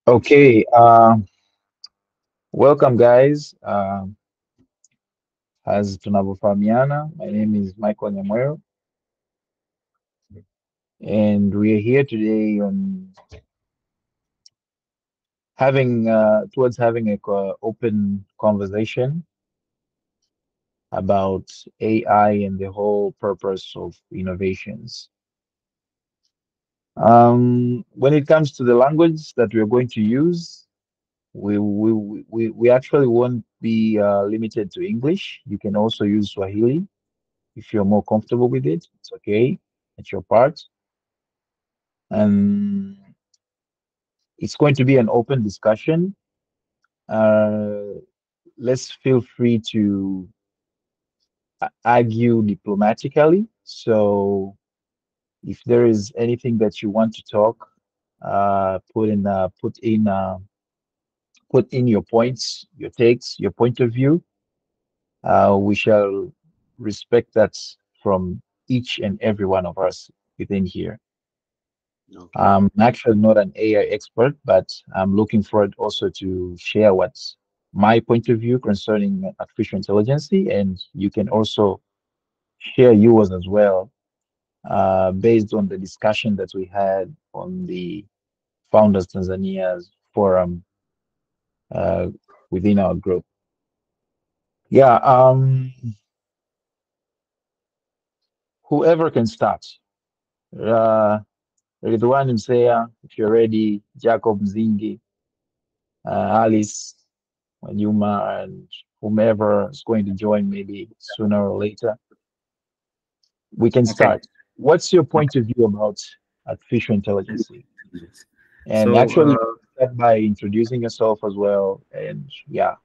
Okay, welcome guys. As tunavyofahamiana, my name is Michael Nyamwero, and we are here today on having a open conversation about AI and the whole purpose of innovations. When it comes to the language that we are going to use, we actually won't be limited to English. You can also use Swahili if you're more comfortable with it. It's okay. It's your part. And it's going to be an open discussion. Uh, let's feel free to argue diplomatically. So if there is anything that you want to talk, put in your points, your takes, your point of view. We shall respect that from each and every one of us within here. Okay. I'm actually not an AI expert, but I'm looking forward also to share what's my point of view concerning artificial intelligence, and you can also share yours as well, based on the discussion that we had on the Founders Tanzania's forum uh, within our group. Yeah, whoever can start. Uh, Ridwan Mseya, if you're ready, Jacob Mzingi, Alice Wanyuma, and whomever is going to join maybe sooner or later, we can Okay. start. What's your point Okay. of view about artificial intelligence? And So, actually, start by introducing yourself as well, and yeah,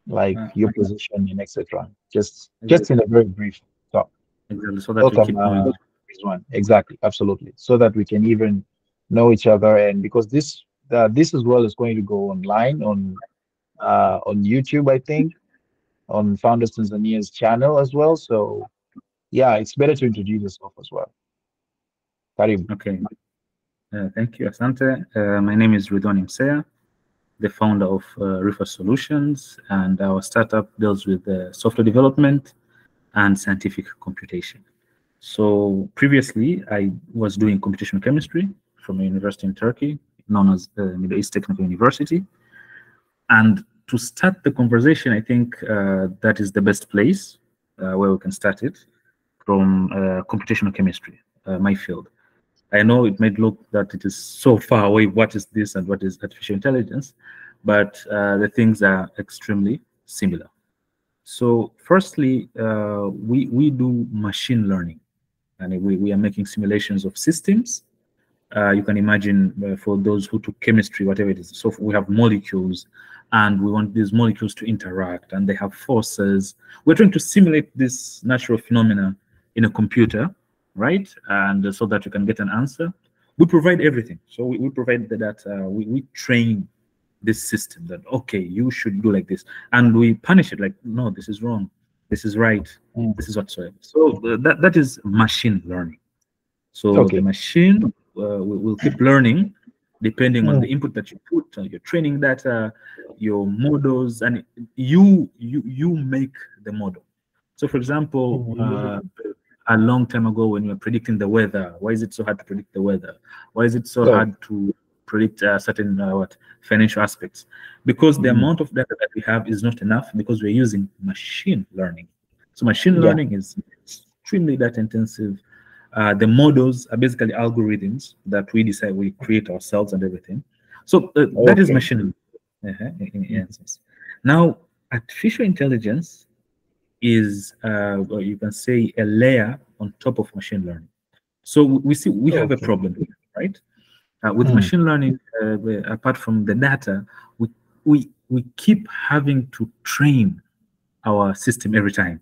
like your position and etc. Just in a very brief talk. exactly, so that we Welcome, keep going. Rizwan. Exactly, absolutely. So that we can even know each other, and because this as well is going to go online on YouTube, I think, on Founders Tanzania's channel as well. So yeah, it's better to introduce yourself as well. Karibu. Okay. Thank you, Asante. My name is Ridwan Mseya, the founder of Refer Solutions, and our startup deals with software development and scientific computation. So previously, I was doing computational chemistry from a university in Turkey, known as Middle East Technical University. And to start the conversation, I think that is the best place where we can start it from computational chemistry, my field. I know it may look that it is so far away. What is this and what is artificial intelligence? But the things are extremely similar. So firstly, we do machine learning, and we are making simulations of systems. You can imagine for those who took chemistry, whatever it is. So we have molecules, and we want these molecules to interact, and they have forces. We're trying to simulate this natural phenomena in a computer, right? And so that you can get an answer. We provide everything. So we provide the data. We train this system that, okay, you should do like this. And we punish it like, no, this is wrong. This is right. Mm. This is whatsoever. So that is machine learning. So the Okay. machine will keep learning depending on Mm. the input that you put, your training data, your models, and you make the model. So, for example, a long time ago when you were predicting the weather, why is it so hard to predict the weather? Why is it so So, hard to predict certain financial aspects? Because the mm, amount of data that we have is not enough because we're using machine learning. So machine yeah. learning is extremely data intensive. The models are basically algorithms that we decide we create ourselves and everything. So that is Okay. machine learning in essence. Now, artificial intelligence is, well, you can say, a layer on top of machine learning. So we see we have a Okay. problem here, right? With Mm. machine learning, apart from the data, we keep having to train our system every time.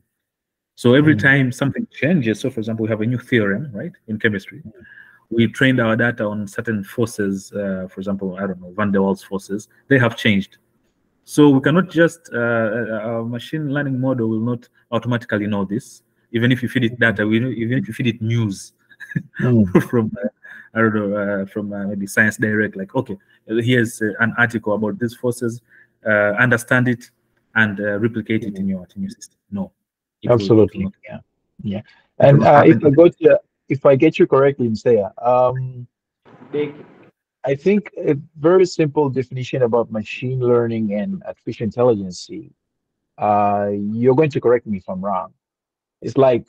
So every Mm. time something changes, so for example, we have a new theorem, right, in chemistry. We trained our data on certain forces, for example, I don't know, Van der Waals forces. They have changed. So we cannot just, our machine learning model will not automatically know this. Even if you feed it data, even if you feed it news Mm. from I don't know, from maybe Science Direct, like, okay, here's an article about these forces, understand it and replicate it in your system. No, it will Absolutely. not, Yeah. Yeah. it will And not happen. if I get you correctly, Msea, they, I think a very simple definition about machine learning and artificial intelligence, you're going to correct me if I'm wrong. It's like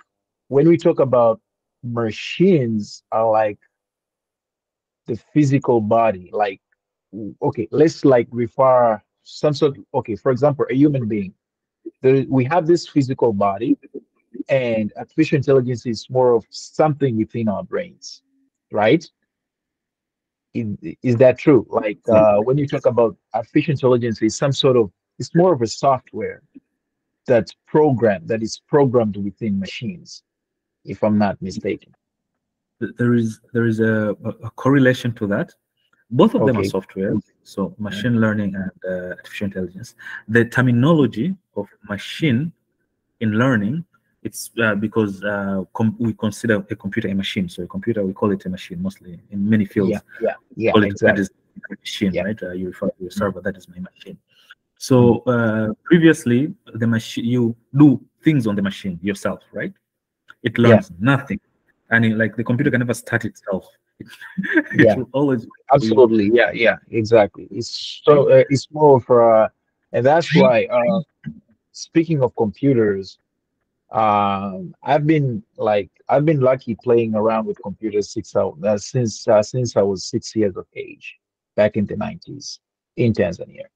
when we talk about machines are like the physical body, like, okay, let's like refer some sort, okay, for example, a human being. We have this physical body, and artificial intelligence is more of something within our brains, right? Is that true? Like when you talk about artificial intelligence, is some sort of, it's more of a software that is programmed within machines, if I'm not mistaken. There is a correlation to that. Both of them are Okay. software, so Yeah. machine learning and artificial intelligence. The terminology of machine in learning, it's because we consider a computer a machine. So a computer, we call it a machine mostly in many Yeah. fields. Yeah. We Yeah. call it, that Exactly. is a machine, Yeah. right? You refer to your Mm, server, that is my machine. So mm. previously, the machine, you do things on the machine yourself, right? It Yeah. learns nothing. And like the computer can never start itself. It Yeah. will always be, Absolutely. Yeah. Yeah. Exactly. It's more for and that's why speaking of computers, I've been lucky playing around with computers since I was 6 years of age, back in the 90s in Tanzania,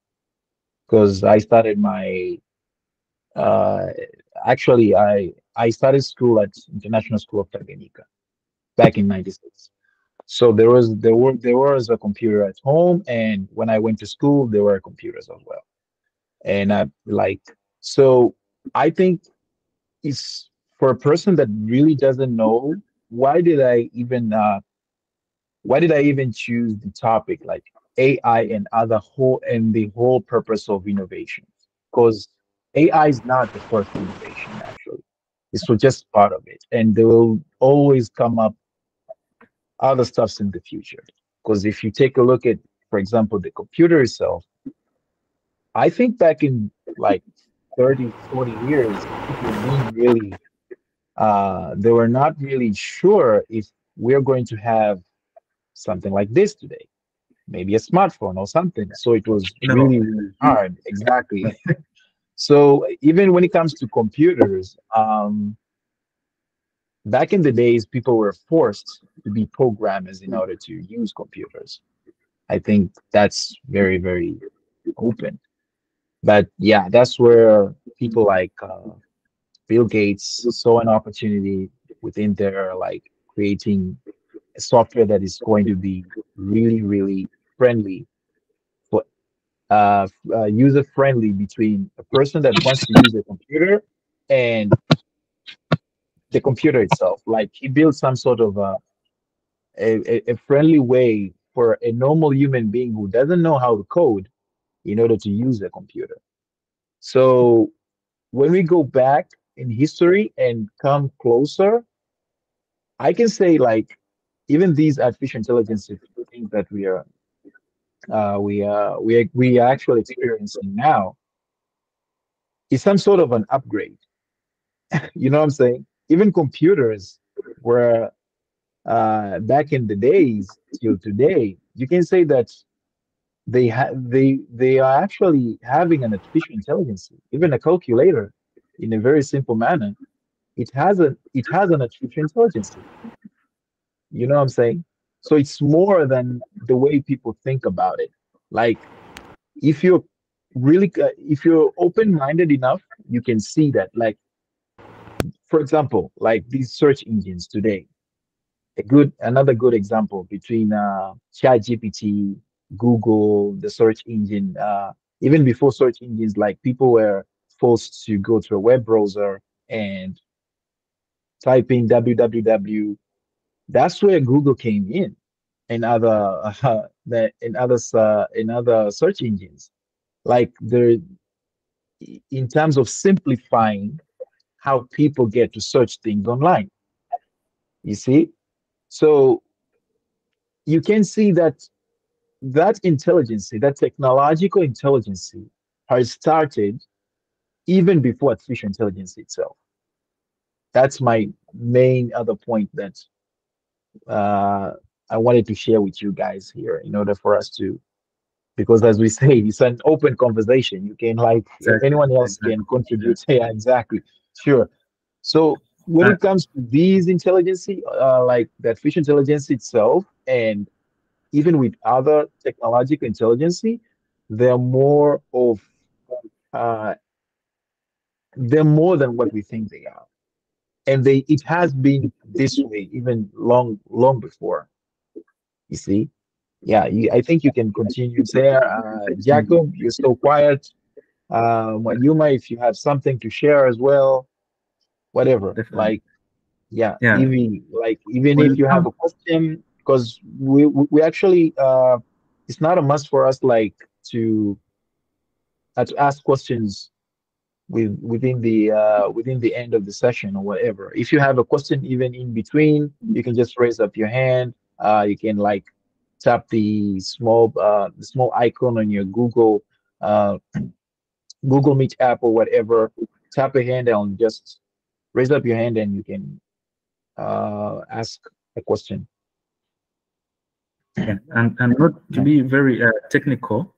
because I started my uh, actually I started school at International School of Tanganyika back in '96. So there was a computer at home, and when I went to school, there were computers as well. And I like so I think it's for a person that really doesn't know why did I even choose the topic like AI and the whole purpose of innovation, because AI is not the first innovation actually. It's just part of it, and there will always come up other stuffs in the future. Because if you take a look at, for example, the computer itself, I think back in like 30, 40 years, people didn't really they were not really sure if we're going to have something like this today, maybe a smartphone or something. So it was no. really, really hard. Exactly. So even when it comes to computers, back in the days, people were forced to be programmers in order to use computers. I think that's very, very open. But yeah, that's where people like Bill Gates saw an opportunity within their like creating a software that is going to be really, really friendly for user friendly between a person that wants to use a computer and the computer itself. Like he built some sort of a friendly way for a normal human being who doesn't know how to code in order to use a computer. So when we go back in history and come closer, I can say like even these artificial intelligence things that we are actually experiencing now is some sort of an upgrade. You know what I'm saying? Even computers were back in the days till today, you can say that they are actually having an artificial intelligence, even a calculator, in a very simple manner. It has an artificial intelligence. You know what I'm saying? So it's more than the way people think about it. Like if you're if you're open-minded enough, you can see that. Like for example, like these search engines today, another good example between ChatGPT, Google, the search engine. Even before search engines, like people were forced to go to a web browser and type in www. That's where Google came in, and other in other search engines. Like in terms of simplifying how people get to search things online. You see, so you can see that that intelligence, that technological intelligence, has started even before artificial intelligence itself. That's my main other point that uh, I wanted to share with you guys here in order for us to, because as we say, it's an open conversation. You can like, if Exactly. anyone else Exactly. can Yeah. contribute, yeah, exactly, sure. So when Uh, it comes to these intelligence, like the artificial intelligence itself, and even with other technological intelligence, they're more of uh, they're more than what we think they are, and they it has been this way even long before. You see, yeah. I think you can continue there, mm, Jacob. You're so quiet. Yuma, if you have something to share as well, whatever. definitely. Like, yeah, Yeah. even When if it you have comes, a question, because we actually it's not a must for us like to ask questions within the end of the session or whatever. If you have a question even in between, you can just raise up your hand. You can like tap the small icon on your uh, Google Meet app or whatever. Tap a hand and just raise up your hand and you can ask a question. yeah, and not to Yeah, be very technical,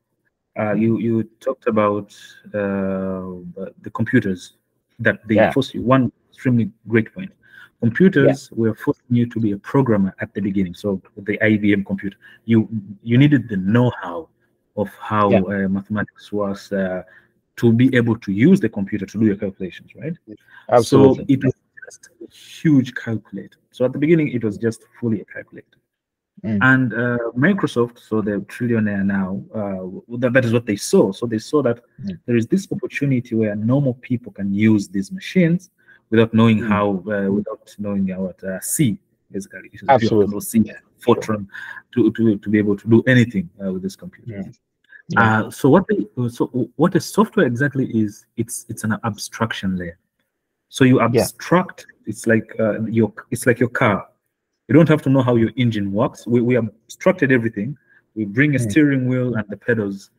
mhm. you talked about the computers that they Yeah, force you. One extremely great point. yeah, Computers were forcing you to be a programmer at the beginning. So the IBM computer, you needed the know-how of how yeah, mathematics was to be able to use the computer to do your calculations, right? So absolutely. it Yeah. was just a huge calculator. So at the beginning, it was just fully a calculator. Mm, And Microsoft, so the trillionaire now, that is what they saw. So they saw that mm, there is this opportunity where normal people can use these machines without knowing mm. how, without knowing what C, basically. You have to know Absolutely. C, Yeah, sure. Fortran, to be able to do anything with these computers. Mm, yeah, So what a software exactly is, it's an abstraction layer. So you yeah. abstract. It's like your car. You don't have to know how your engine works. We abstracted everything. We bring a Mm, steering wheel and the pedals,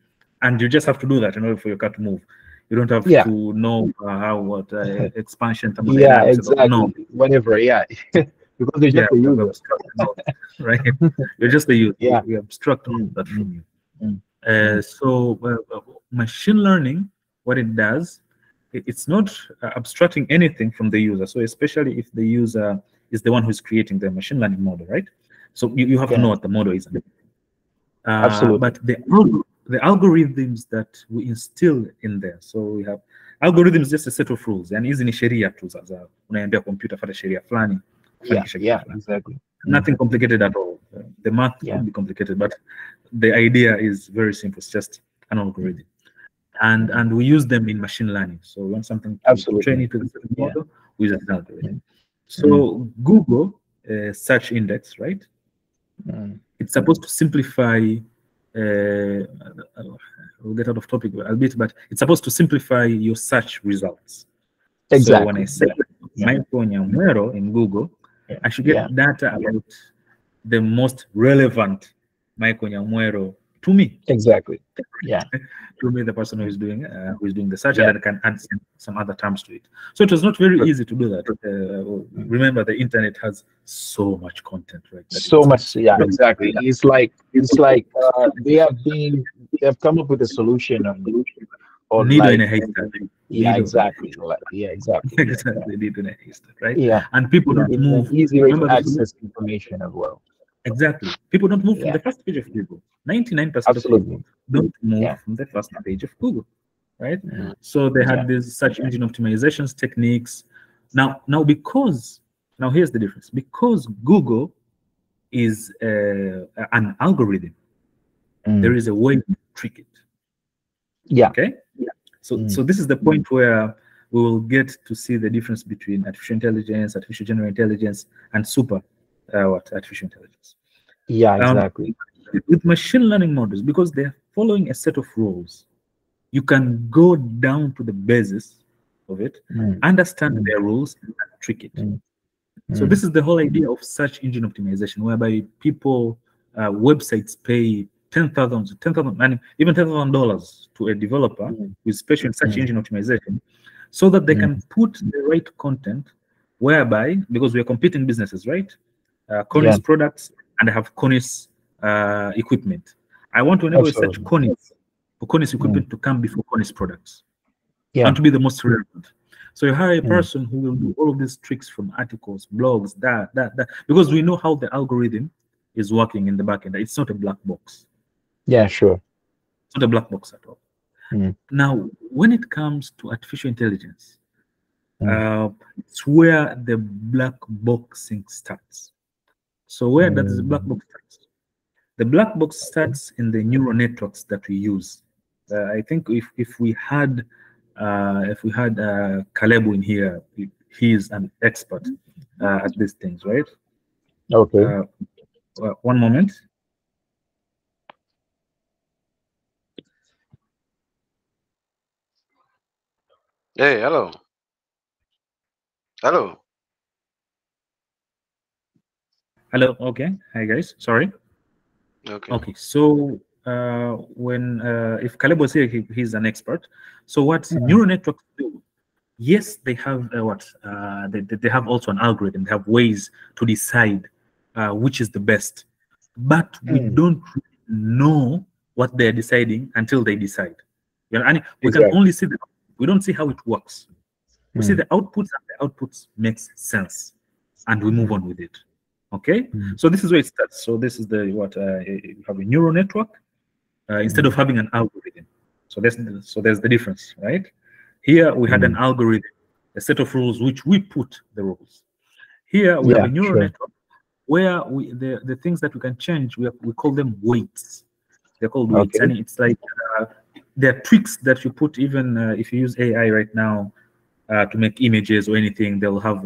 and you just have to do that in order for your car to move. You don't have yeah. to know how what expansion Yeah, thermodynamics and all. No, exactly. Whatever. Yeah, because they're yeah, just a we have user. abstracted all that, right? You're just a user. Yeah. We abstract all Mm, that mm, from you. mm, mm. Machine learning, what it does, it's not abstracting anything from the user. So especially if the user is the one who's creating the machine learning model, right? So you have to Yeah, know what the model is. absolutely. But the algorithms that we instill in there. So we have algorithms, just a set of rules. And hizi ni sheria tu za unaambia computer fuata sheria fulani Yeah, kufanikisha kitu yeah, fulani. exactly. Mm, Nothing complicated at all. The math yeah. could be complicated, but the idea is very simple. It's just an algorithm. Mm, And we use them in machine learning. So we want something to train absolutely. it with a certain Yeah. model, we use an algorithm. Mm, mm, So Google search index, right? mm. It's supposed to simplify. Uh, we'll get out of topic a bit, but it's supposed to simplify your search results. So when I Exactly. say Yeah. Yeah. Michael Nyamwero in Google, Yeah. I should Yeah. get data about the most relevant Michael Nyamwero to me. Exactly. Yeah. To me, the person who is doing the search, and Yeah. then can add some other terms to it. So it was not very Sure. easy to do that. Mm. Remember, the internet has so much content, right? That So much. it's Yeah. Exactly. It's like they have come up with a solution on needle in like a haystack. yeah. Needle in a Exactly. haystack. Like, yeah. Exactly. Yeah. Exactly, needle in a haystack, right? Yeah. And people don't In an move. easy way to Remember the access information as well. exactly. People don't move from Yeah. the first page of Google. 99% of people Absolutely. don't move Yeah. from the first page of Google, right? Mm. So they Yeah. had these search engine optimizations techniques. Now because now here's the difference. Because Google is an algorithm, there Mm. is a way to trick it. Yeah. Okay, Mm. so this is the point where we will get to see the difference between artificial intelligence, artificial general intelligence, and super artificial intelligence. Yeah. Um, Exactly. with machine learning models, because they're following a set of rules, you can go down to the basis of it, Mm. understand Mm. their rules, and trick it. Mm. So Mm. this is the whole idea of search engine optimization, whereby people websites pay $10,000, and even $10,000 to a developer with special search engine optimization, so that they can put the right content, whereby, because we are competing businesses, right? Connie's products, and I have Connie's equipment. I want to enable such Connie's equipment to come before Connie's products, and to be the most relevant. So you hire a person who will do all of these tricks from articles, blogs, that, because we know how the algorithm is working in the back end. It's not a black box. Yeah, sure. It's not a black box at all. Now, when it comes to artificial intelligence, it's where the black boxing starts. So where does the black box start? The black box starts in the neural networks that we use. I think if we had Kalebu in here, he is an expert at these things, right? Okay. One moment. Hey, hello. Hello. Hello. Okay. Hi, guys. Sorry. Okay. So when if Caleb was here, he's an expert. So what neural networks do? Yes, they have they have also an algorithm. They have ways to decide which is the best, but we don't really know what they're deciding until they decide. You know, and we can only see we don't see how it works. We see the outputs, and the outputs makes sense, and we move on with it. Okay, so this is where it starts. So this is the you have a neural network instead of having an algorithm. So there's the difference, right? Here we had an algorithm, a set of rules which we put the rules. Here we have a neural network where the things that we can change, we call them weights. They're called weights, and it's like there are tweaks that you put. Even if you use AI right now to make images or anything, they'll have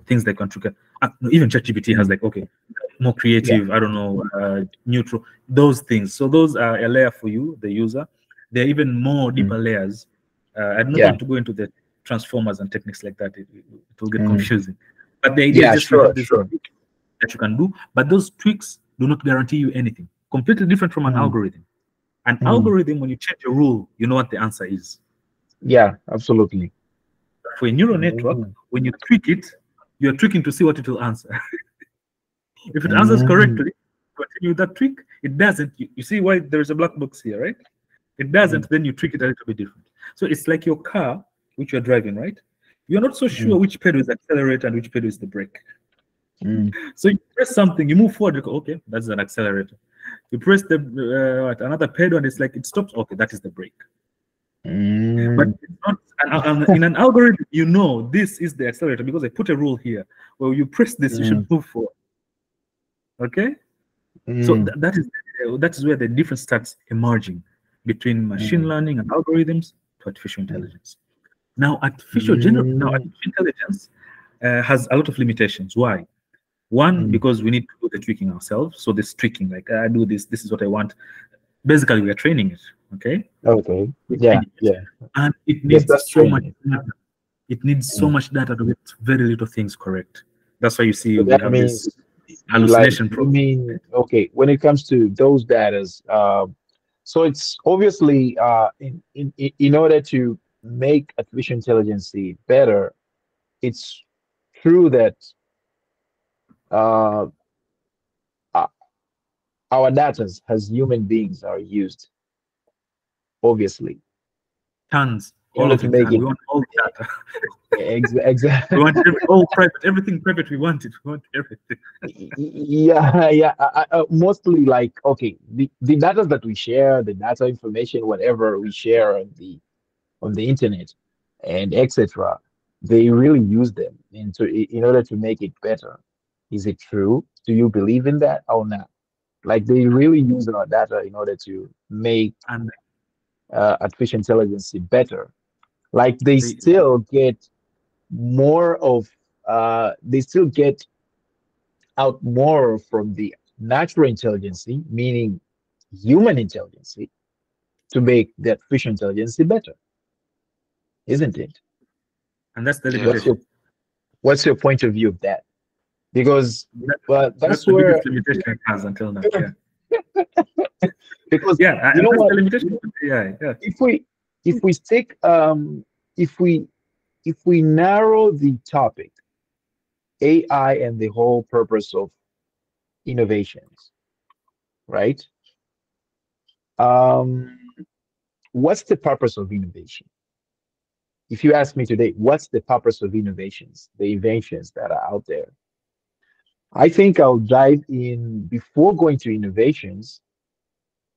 things that can trigger. Even ChatGPT has like, okay, more creative, I don't know, neutral, those things. So those are a layer for you, the user. There are even more deeper layers. I'm not going to go into the transformers and techniques like that. It will get confusing. But the idea is just that you can do. But those tweaks do not guarantee you anything. Completely different from an algorithm. An algorithm, when you change a rule, you know what the answer is. Yeah, absolutely. For a neural network, when you tweak it, you're tweaking to see what it will answer. If it answers correctly, continue with that tweak. It doesn't. You see why there's a black box here, right? It doesn't, then you tweak it a little bit different. So it's like your car, which you're driving, right? You're not so sure which pedal is the accelerator and which pedal is the brake. So you press something, you move forward, you go, okay, that's an accelerator. You press the another pedal and it's like it stops, okay, that is the brake. But it's not in an algorithm, you know this is the accelerator because I put a rule here. Well, you press this, you should move forward. Okay? So that is where the difference starts emerging between machine learning and algorithms to artificial intelligence. Now, artificial intelligence has a lot of limitations. Why? One, because we need to do the tweaking ourselves. So this tweaking, like I do this is what I want. Basically, we are training it. Okay. Okay. Yeah. And it needs so much data. It needs so much data to get very little things correct. That's why you see we have this hallucination problem. I mean, okay, when it comes to those data, so it's obviously in order to make artificial intelligence better, it's true that our data as human beings are used, obviously. Tons. In order to make it. We want all data. Exactly. We want all private, everything private. We want it. We want everything. Mostly like, okay, the data that we share, the data information, whatever we share on the internet and etc. They really use them in order to make it better. Is it true? Do you believe in that or not? Like they really use our data in order to make artificial intelligence better. Like they still get more of they still get out more from the natural intelligence, meaning human intelligence, to make the artificial intelligence better, isn't it? And that's the limitation. What's your point of view of that? Because that's the where biggest limitation it has until now. Because Yeah, you know that's what? the limitation of AI. Yeah. If we stick if we narrow the topic, AI and the whole purpose of innovations, right? Um, what's the purpose of innovation? If you ask me today, what's the purpose of innovations, the inventions that are out there? I think I'll dive in before going to innovations.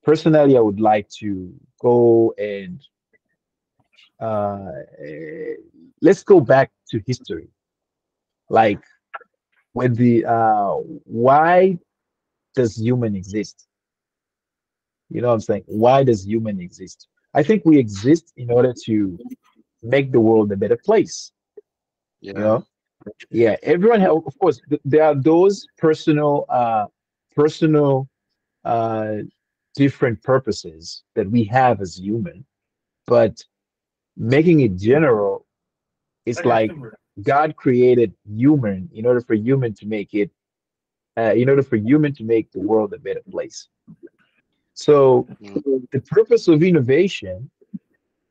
Personally, I would like to go and let's go back to history. Like when the why does human exist? You know what I'm saying? Why does human exist? I think we exist in order to make the world a better place. You Yeah. know, yeah. Everyone, of course, there are those personal, uh, different purposes that we have as human, but making it general, it's like God created human in order for human to make it, in order for human to make the world a better place. So Mm. the purpose of innovation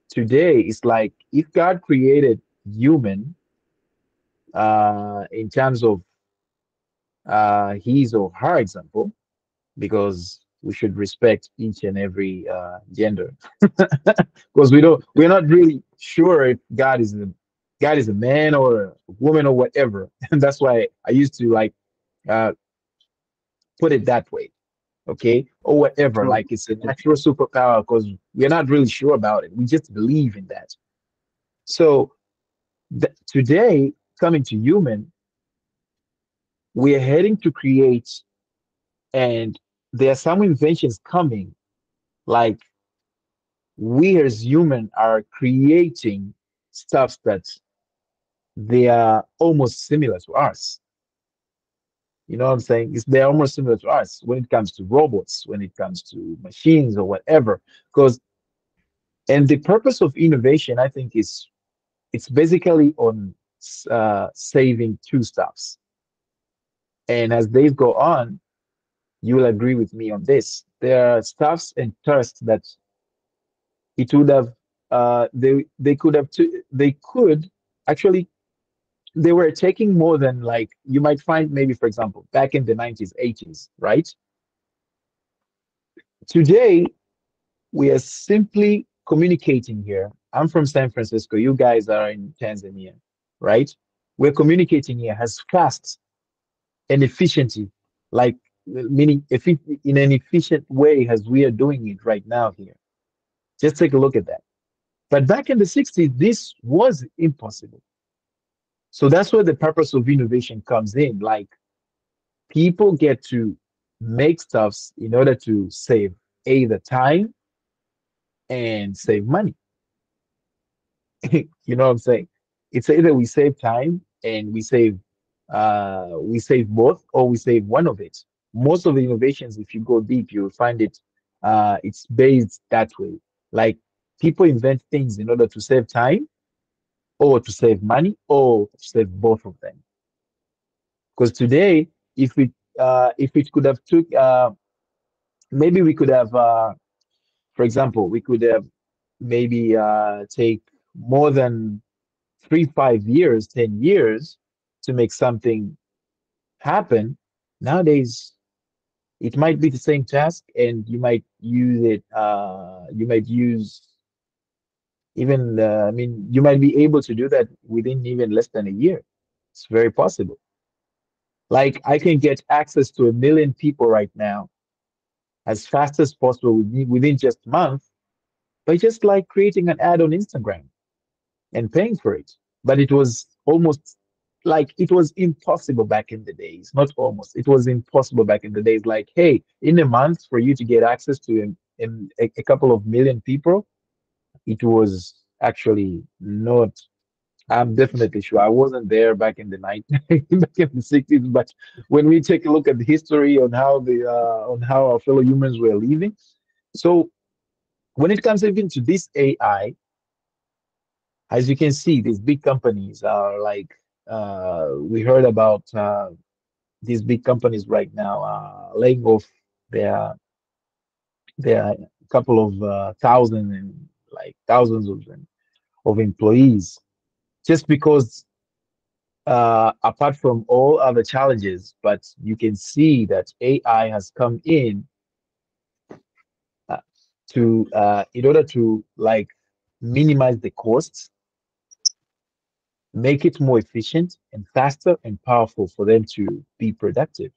today is like if God created human in terms of his or her example, because we should respect each and every gender, because we're not really sure if God is a man or a woman or whatever, and that's why I used to like uh, put it that way, okay, or whatever, True. like it's a natural superpower because we're not really sure about it. We just believe in that. So today, coming to human, we are heading to create, and there are some inventions coming. Like we as human are creating stuff that they are almost similar to us. You know what I'm saying? They're almost similar to us when it comes to robots, when it comes to machines or whatever. Because and the purpose of innovation, I think, is it's basically on saving two stuffs. And as days go on, you will agree with me on this. There are stuffs and thirsts that it would have they could have they could actually they were taking more than like you might find maybe for example back in the 90s 80s, right? Today we are simply communicating here. I'm from San Francisco, you guys are in Tanzania, right? We're communicating here as fast and efficiently, like meaning if it, in an efficient way as we are doing it right now here. Just take a look at that. But back in the 60s, this was impossible. So that's where the purpose of innovation comes in. Like people get to make stuffs in order to save either time and save money. You know what I'm saying? It's either we save time and we save both or we save one of it. Most of the innovations, if you go deep, you'll find it it's based that way. Like people invent things in order to save time or to save money or to save both of them. Because today, if it could have took maybe we could have for example, we could have maybe take more than 3 5 years 10 years to make something happen. Nowadays it might be the same task and you might use even I mean you might be able to do that within even less than a year. It's very possible. Like I can get access to 1 million people right now as fast as possible within just a month by just like creating an ad on Instagram and paying for it. But it was almost like it was impossible back in the days. Not almost, it was impossible back in the days. Like, hey, in a month for you to get access to a couple of million people, it was actually not. I'm definitely sure I wasn't there back in the 90s, back in the 60s. But when we take a look at the history on how our fellow humans were living, so when it comes even to this AI, as you can see, these big companies are like we heard about these big companies right now laying off their There are a couple of thousand and like thousands of employees. Just because, apart from all other challenges, but you can see that AI has come in uh, to in order to like minimize the costs, make it more efficient and faster and powerful for them to be productive.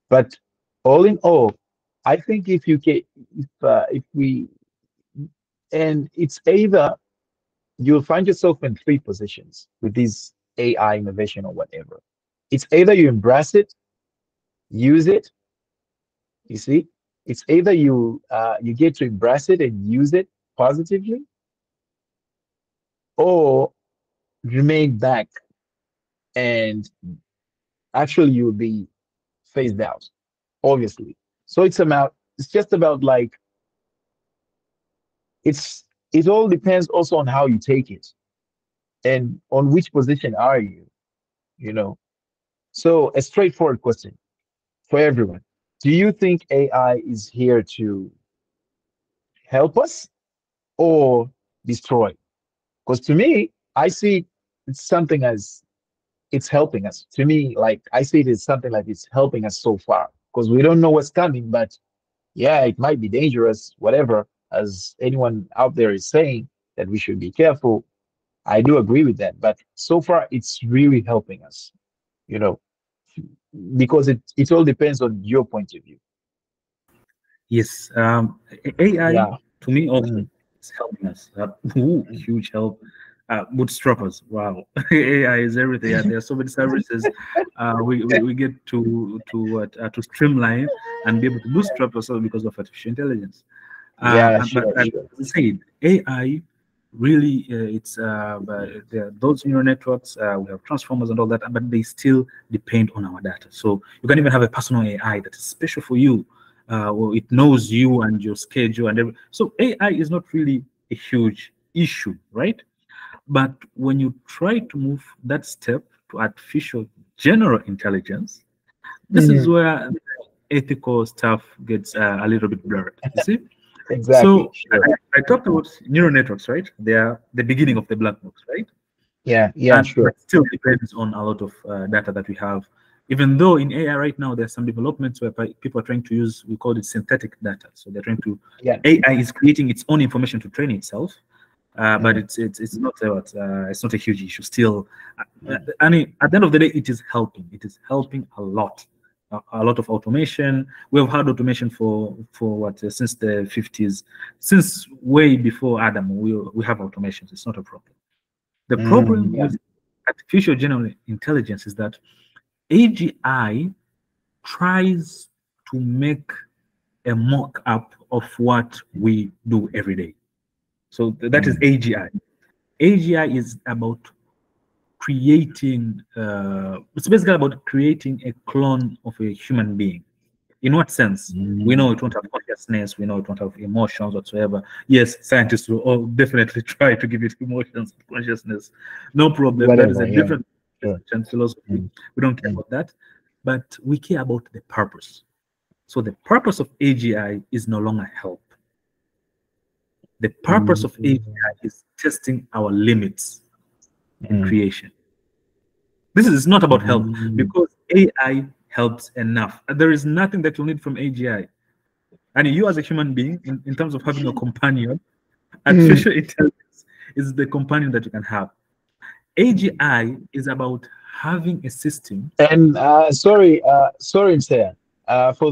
But all in all, I think if you can, if we, and it's either you'll find yourself in three positions with this AI innovation or whatever. It's either you embrace it, use it. You see, it's either you get to embrace it and use it positively, or remain back and actually you'll be phased out, obviously. So it's just about like it all depends also on how you take it and on which position are you, you know. So a straightforward question for everyone. Do you think AI is here to help us or destroy? Because to me, I see it's something as it's helping us. To me, like I see it as something like it's helping us so far because we don't know what's coming, but yeah, it might be dangerous, whatever, as anyone out there is saying that we should be careful. I do agree with that, but so far it's really helping us, you know, because it all depends on your point of view. Yes, AI Yeah. to me also Mm. is helping us. Huge help. Bootstrappers, wow. AI is everything. Yeah, there are so many services we get to streamline and be able to bootstrap ourselves because of artificial intelligence. Yeah, But sure, as sure. I said, AI really it's there are those neural networks. We have transformers and all that, but they still depend on our data. So you can even have a personal AI that is special for you. Well, it knows you and your schedule and everything. So AI is not really a huge issue, right? But when you try to move that step to artificial general intelligence, this is Mhm. where ethical stuff gets a little bit blurred. You see? Exactly, So sure. I talked about neural networks, right? They are the beginning of the black box, right? Yeah, yeah, And sure. but still depends on a lot of data that we have. Even though in AI right now there's some developments where people are trying to use, we call it synthetic data. So they're trying to Yeah. AI is creating its own information to train itself, but Mm. it's not a huge issue still. Mm. I mean, at the end of the day, it is helping. It is helping a lot. A lot of automation. We have had automation for what since the 50s, since way before Adam. We have automations. It's not a problem. The Mm, problem yeah. with artificial general intelligence is that AGI tries to make a mock-up of what we do every day. So that is Mm. AGI. AGI is about creating, it's basically about creating a clone of a human being. In what sense? We Mm. know it won't have consciousness, we know it won't have emotions whatsoever. Yes, scientists will all definitely try to give it emotions and consciousness. No problem. That is Whatever, a yeah. different Sure. and philosophy. Mm. We don't care Mm. about that. But we care about the purpose. So the purpose of AGI is no longer help. The purpose of AGI is testing our limits in Mm. creation. This is not about help Mm. because AI helps enough. There is nothing that you need from AGI. And you as a human being, in terms of having a companion, Mm. artificial intelligence is the companion that you can have. AGI is about having a system. And sorry, Msea. For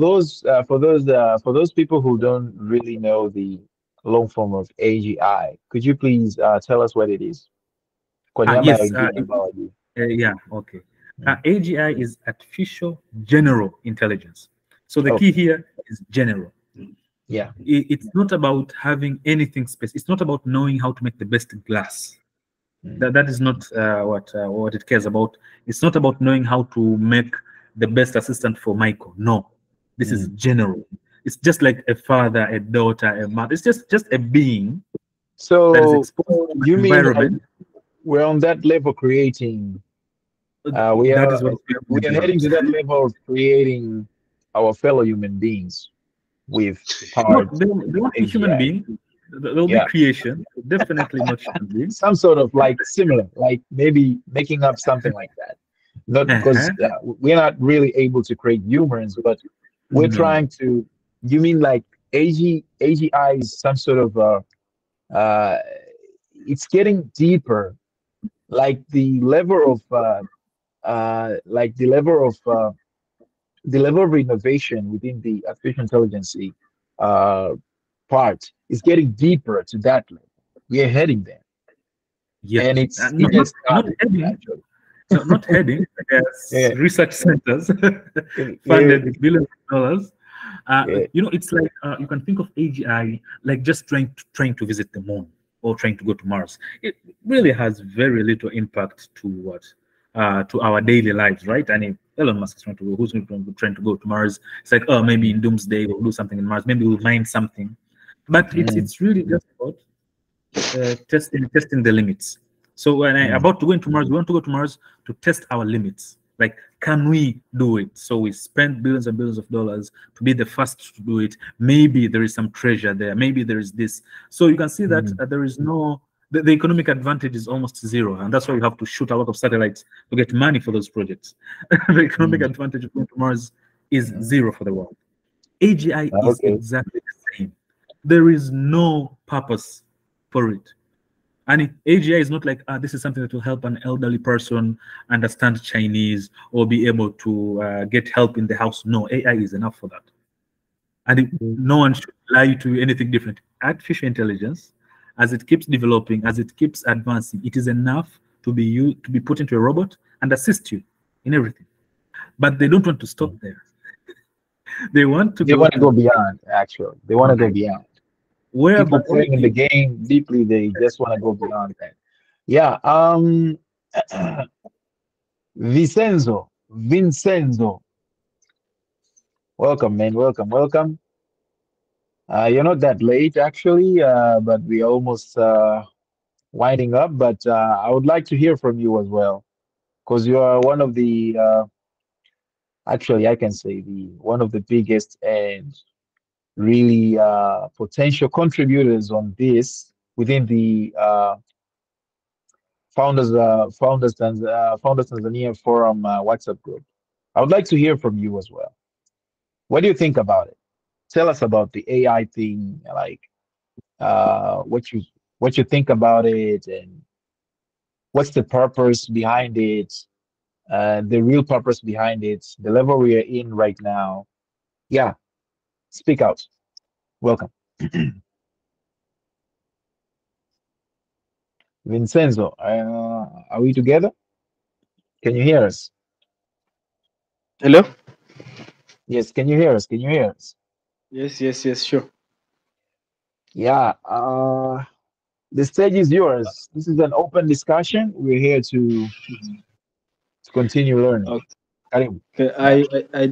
those people who don't really know the long form of AGI, could you please tell us what it is? Kwa niaba ya Yes, wengine ambao hawajui. yeah, okay. Mm. AGI is artificial general intelligence. So the key Okay. here is general. Yeah. It's not about having anything specific. It's not about knowing how to make the best glass. Mm. That is not what it cares about. It's not about knowing how to make the best assistant for Michael. No, this is Mm. general. It's just like a father, a daughter, a mother. It's just a being that is So exposed to an you mean like environment. we're on that level creating we That are is what we people are heading developed. to that level of creating our fellow human beings. with No, powered they won't be human AGI. being. They'll be Yeah, creation, definitely not human being. some sort of like similar, like maybe making up something like that. Not because Uh-huh. we're not really able to create humans, but we're No. trying to. You mean like AGI is some sort of it's getting deeper, like the level of like the level of innovation within the artificial intelligence uh, part is getting deeper to that level. We are heading there, and Yes. it No, has not started heading. actually. No, not heading. Yes, Yeah, research centers yeah, funded with billions of dollars. yeah. It's like you can think of AGI like just trying to visit the moon or trying to go to Mars. It really has very little impact to to our daily lives, right? And if Elon Musk is trying to go, who's trying to go to Mars? It's like, oh, maybe in Doomsday we'll do something in Mars. Maybe we'll mine something, but Mm, it's really just about testing the limits. So when I mm, about to go into Mars, we want to go to Mars to test our limits. Like, can we do it? So we spend billions and billions of dollars to be the first to do it. Maybe there is some treasure there. Maybe there is this. So you can see that mm, there is no the economic advantage is almost zero, and that's why we have to shoot a lot of satellites to get money for those projects. The economic mm, advantage of going to Mars is mm. zero for the world. AGI is Okay. exactly the same. There is no purpose for it. And AGI is not like, this is something that will help an elderly person understand Chinese or be able to get help in the house. No, AI is enough for that. And Mm, no one should lie to anything different. Artificial intelligence, as it keeps developing, as it keeps advancing, it is enough to be to be put into a robot and assist you in everything. But they don't want to stop mm. there. They want to They go want to go to beyond. Actually, they want to go okay, beyond. whereby People playing in the okay, game deeply, they just want to go beyond that. Yeah. Vincenzo, welcome, man. Welcome, welcome. You're not that late, actually, but we're almost winding up. But I would like to hear from you as well, because you are one of the, actually, I can say the one of the biggest and really potential contributors on this within the Founders Tanzania Forum WhatsApp group. I would like to hear from you as well. What do you think about it? Tell us about the AI thing, like what you think about it, and what's the purpose behind it, the real purpose behind it, the level we are in right now. Yeah, speak out. Welcome, Vincenzo. Are we together? Can you hear us? Hello? Yes, can you hear us? Can you hear us? Yes, sure. Yeah. The stage is yours. This is an open discussion. We're here to continue learning. Karibu. Okay, Yeah.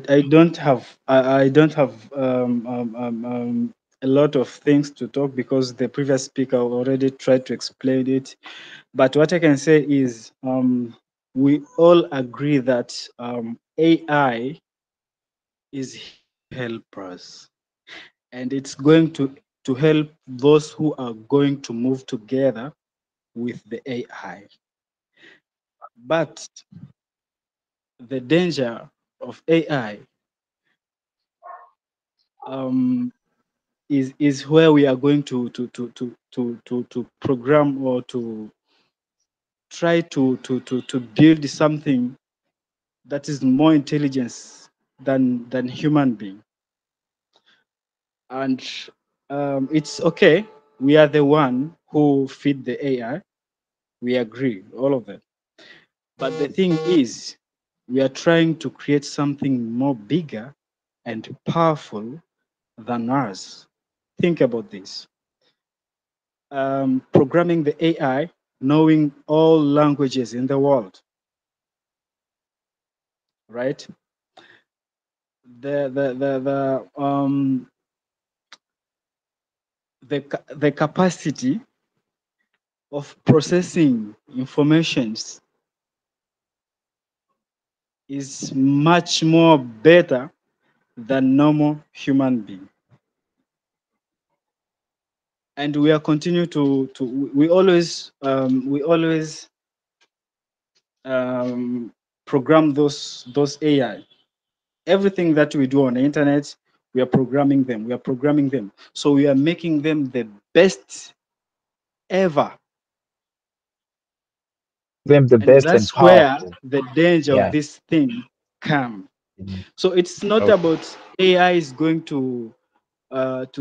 I don't have I don't have a lot of things to talk because the previous speaker already tried to explain it. But what I can say is we all agree that AI is help us, and it's going to help those who are going to move together with the AI. But the danger of AI um, is where we are going to program or to try to build something that is more intelligence than human being. And it's okay. We are the one who feed the AI. We agree, all of that. But the thing is, we are trying to create something more bigger and powerful than us. Think about this. Programming the AI, knowing all languages in the world, right? The capacity of processing informations is much more better than normal human being. and we are continue to we always program those AI. Everything that we do on the internet, we are programming them. We are programming them. So we are making them the best ever. Them the And best and that's where powerful. the danger of Yeah. this thing come. Mhm. So it's not Okay. about AI is going to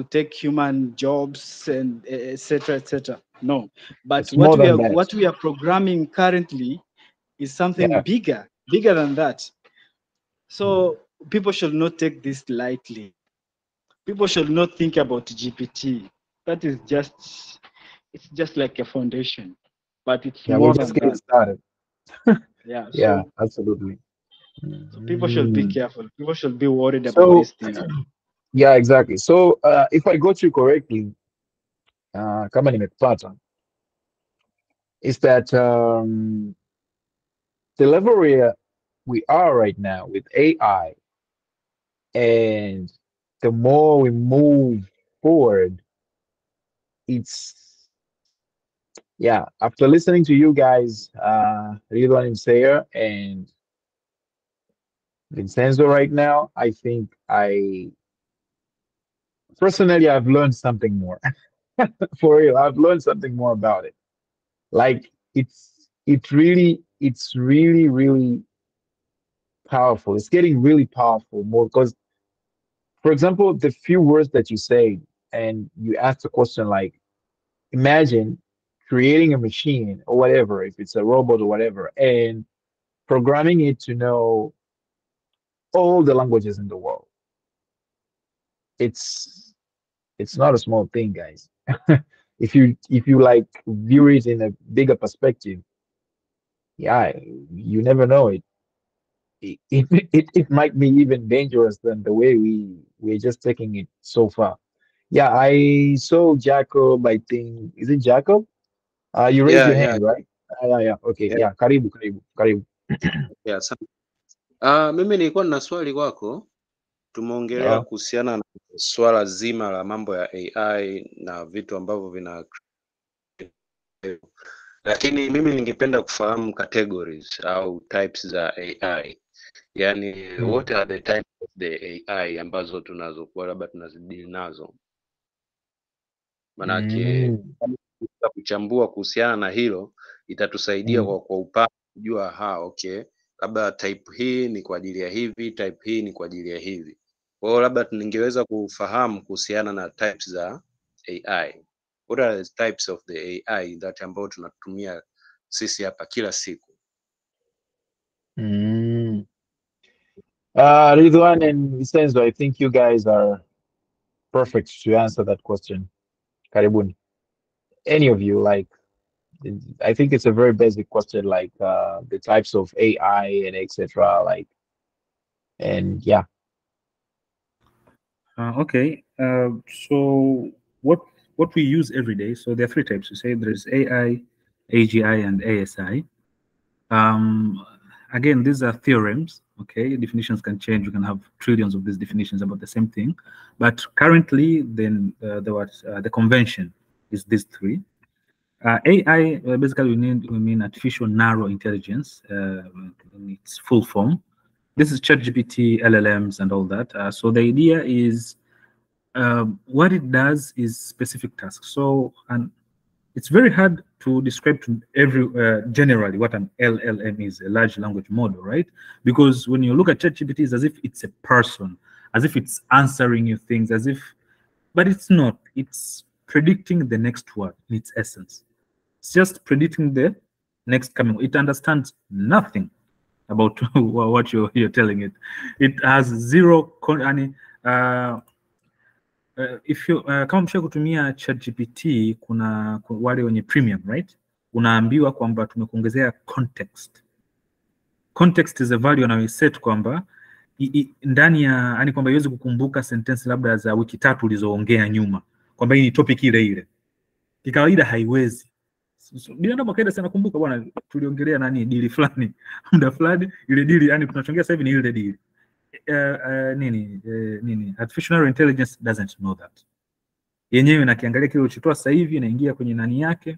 take human jobs and etc. etc. No, but It's more than that. what we are programming currently is something Yeah. bigger than that. Mhm. So people should not take this lightly. People should not think about GPT. That is just like a foundation, but it's Yeah, we're more just than getting that. started. Yeah. Yeah, So absolutely. people should be Mm. careful. People should be worried about So, these things. yeah, exactly. So, if I got you correctly, kama nimekupata, is that the level where we are right now with AI, and the more we move forward, it's yeah. After listening to you guys, Ridwan and Sayer and Vincenzo right now, I think I personally I've learned something more. For real, I've learned something more about it. Like it's really powerful. It's getting really powerful more because, for example, the few words that you say and you ask the question like, imagine creating a machine or whatever, if it's a robot or whatever, and programming it to know all the languages in the world. It's it's not a small thing, guys. If you like view it in a bigger perspective, yeah, you never know it might be even dangerous than the way we're just taking it so far. Yeah, I saw Jacob. I think is it Jacob? You raised Yeah, your yeah, hand, right? Yeah. Okay. yeah, Yeah. Karibu. yeah. Mimi nilikuwa nina swali kwako. Tumeongelea Uh, kuhusiana na swala zima la mambo ya AI na vitu ambavyo vina, lakini mimi ningependa kufahamu categories au types za AI. Yani, mm, what are the types of the AI ambazo tunazokuwa labda tunazidili nazo? Manake mm, kuchambua kuhusiana na hilo itatusaidia mm, kwa upana kujua okay, labda type hii ni kwa ajili ya hivi, type hii ni kwa ajili ya hivi. Kwa hiyo labda ningeweza kufahamu kuhusiana na types za AI. What are the types of the AI that ambao tunatumia sisi hapa kila siku? mm. Ridwan and Vincenzo, I think you guys are perfect to answer that question. Karibuni. Any of you, like, I think it's a very basic question, like the types of AI and etc. Like, and yeah. Okay. So what we use every day. So there are three types. You say there's AI, AGI, and ASI. Again, these are theorems. Okay, definitions can change. You can have trillions of these definitions about the same thing, but currently, then the convention is these three. AI basically we mean artificial narrow intelligence in its full form. This is ChatGPT, LLMs, and all that. So the idea is what it does is specific tasks. So and it's very hard to describe to every generally what an LLM is, a large language model, right? Because when you look at ChatGPT, it's as if it's a person, as if it's answering you things, as if, but it's not. It's predicting the next word in its essence. It's just predicting the next coming. It understands nothing about what you're telling it. It has zero. If you kama msha kutumia ChatGPT, kuna wale wenye premium, right? Unaambiwa kwamba tumekuongezea context. Context is a value anayoiset kwamba ndani ya yani kwamba iweze kukumbuka sentence labda za wiki 3 ulizoongea nyuma, kwamba hii ni topic ile ile. Kikawaida haiwezi. Binadamu kaida sana kumbuka bwana tuliongelea nani dili fulani muda fulani ile dili yani tunachongea sasa hivi ni ile dili. Nini artificial intelligence doesn't know that. yenyewe nakiangalia kile ulichotoa sasa hivi, inaingia kwenye nani yake,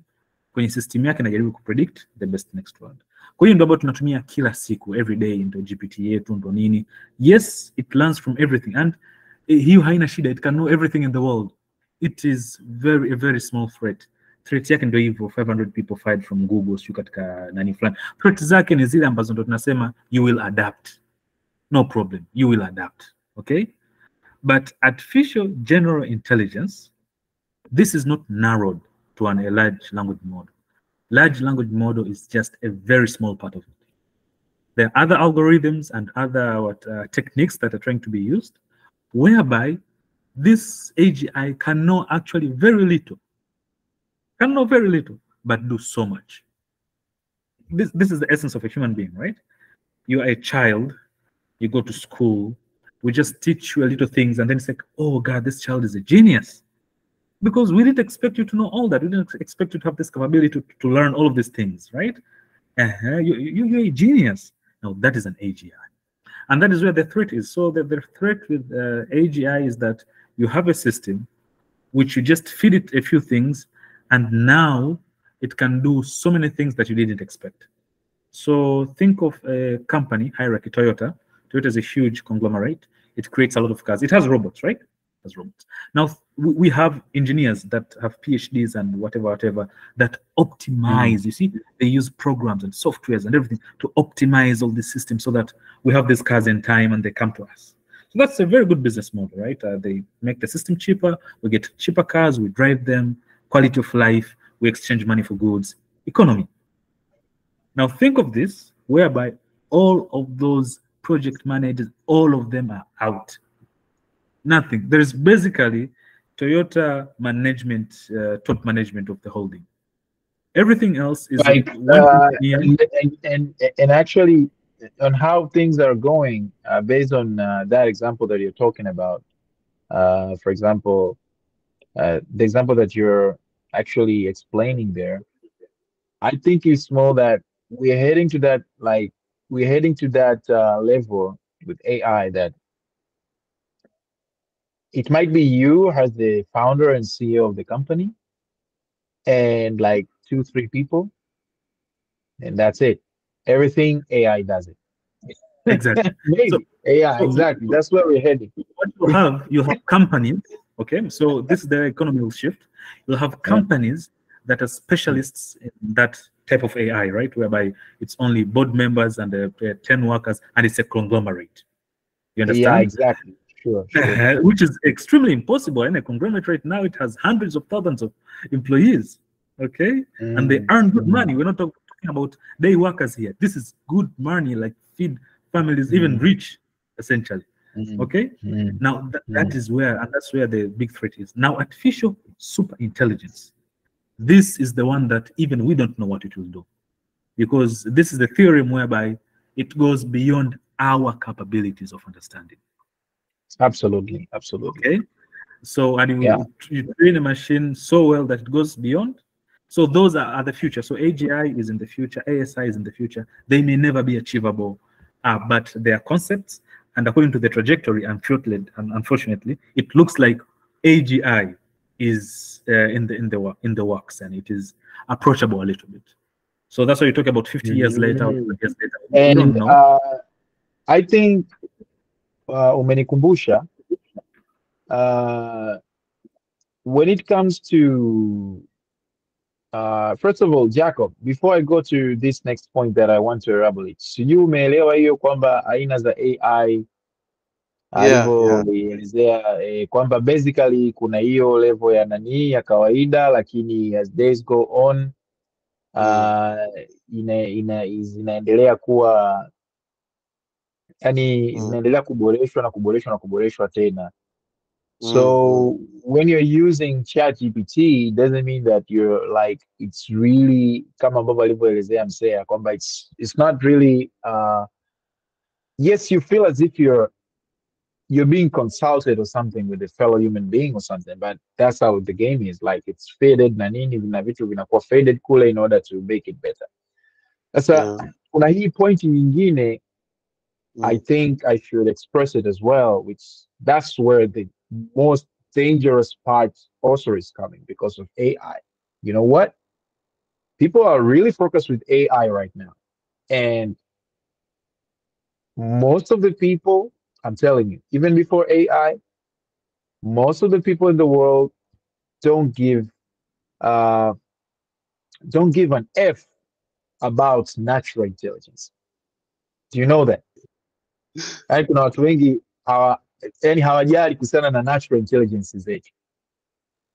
kwenye system yake, najaribu kupredict the best next word. Kwa hiyo ndio ambayo tunatumia kila siku, every day, ndio GPT yetu, ndio nini. Yes, it learns from everything, and hiyo haina shida, it can know everything in the world. It is a very small threat. Threat yake ndio hivyo, 500 people fired from Google, sio katika nani fulani. Threat zake ni zile ambazo ndio tunasema you will adapt, no problem, you will adapt, okay? But artificial general intelligence, this is not narrowed to a large language model. Large language model is just a very small part of it. There are other algorithms and other techniques that are trying to be used, whereby this AGI can know actually very little, but do so much. This is the essence of a human being, right? You are a child, you go to school, we just teach you a little things, and then it's like, oh God, this child is a genius. Because we didn't expect you to know all that. We didn't expect you to have this capability to learn all of these things, right? You're a genius. Now that is an AGI. And that is where the threat is. So the threat with AGI is that you have a system which you just feed it a few things, and now it can do so many things that you didn't expect. So think of a company, hierarchy, Toyota. Toyota is a huge conglomerate. It creates a lot of cars. It has robots, right? It has robots. Now we have engineers that have PhDs and whatever that optimize. You see, they use programs and softwares and everything to optimize all the systems so that we have these cars in time and they come to us. So that's a very good business model, right? They make the system cheaper. We get cheaper cars. We drive them. Quality of life. We exchange money for goods. Economy. Now think of this, whereby all of those project managers, all of them are out. Nothing. There is basically Toyota management, top management of the holding. Everything else is like and actually on how things are going based on that example that you're talking about. For example, the example that you're actually explaining there, I think it's more that we're heading to that, level with AI that it might be you as the founder and CEO of the company and like 2-3 people, and that's it. Everything AI does it. Exactly. Maybe AI, exactly. That's where we're heading. What you have companies, okay? So this is the economy will shift. You'll have companies that are specialists in that type of AI, right? Whereby it's only board members and 10 workers, and it's a conglomerate. You understand? Yeah, exactly. Sure. Which is extremely impossible. And a conglomerate right now, it has hundreds of thousands of employees, okay? And they earn good money. We're not talking about day workers here. This is good money, like feed families, even rich, essentially. Okay? Now, that is where, and that's where the big threat is. Now, artificial super intelligence. This is the one that even we don't know what it will do. Because this is the theorem whereby it goes beyond our capabilities of understanding. Absolutely. Okay? So, and you train a machine so well that it goes beyond. So those are the future. So AGI is in the future, ASI is in the future. They may never be achievable, but they are concepts. And according to the trajectory, unfortunately, it looks like AGI is in the works, and it is approachable a little bit. So that's why you talk about 50 years later, or 50 years later. And we don't know. I think umenikumbusha when it comes to first of all, Jacob, before I go to this next point that I want to elaborate, sijui umeelewa hiyo kwamba aina za AI alivyoelezea kwamba basically kuna hiyo level ya nani ya kawaida, lakini as days go on zinaendelea kuwa yani zinaendelea kuboreshwa na kuboreshwa na kuboreshwa tena. So when you're using ChatGPT, it doesn't mean that you're like it's really kama ambavyo alivyoelezea Msea kwamba it's not really yes, you feel as if you're being consulted or something with a fellow human being or something, but that's how the game is. Like it's faded na nini vina vitu vinakuwa faded kule in order to make it better. Sasa kuna hii point nyingine I think I should express it as well, which that's where the most dangerous part also is coming because of AI. You know what? People are really focused with AI right now. And most of the people, I'm telling you, even before AI, most of the people in the world don't give uh, don't give an F about natural intelligence. Do you know that? Yaani kuna watu wengi yani hawajali kuhusiana na natural intelligence zetu.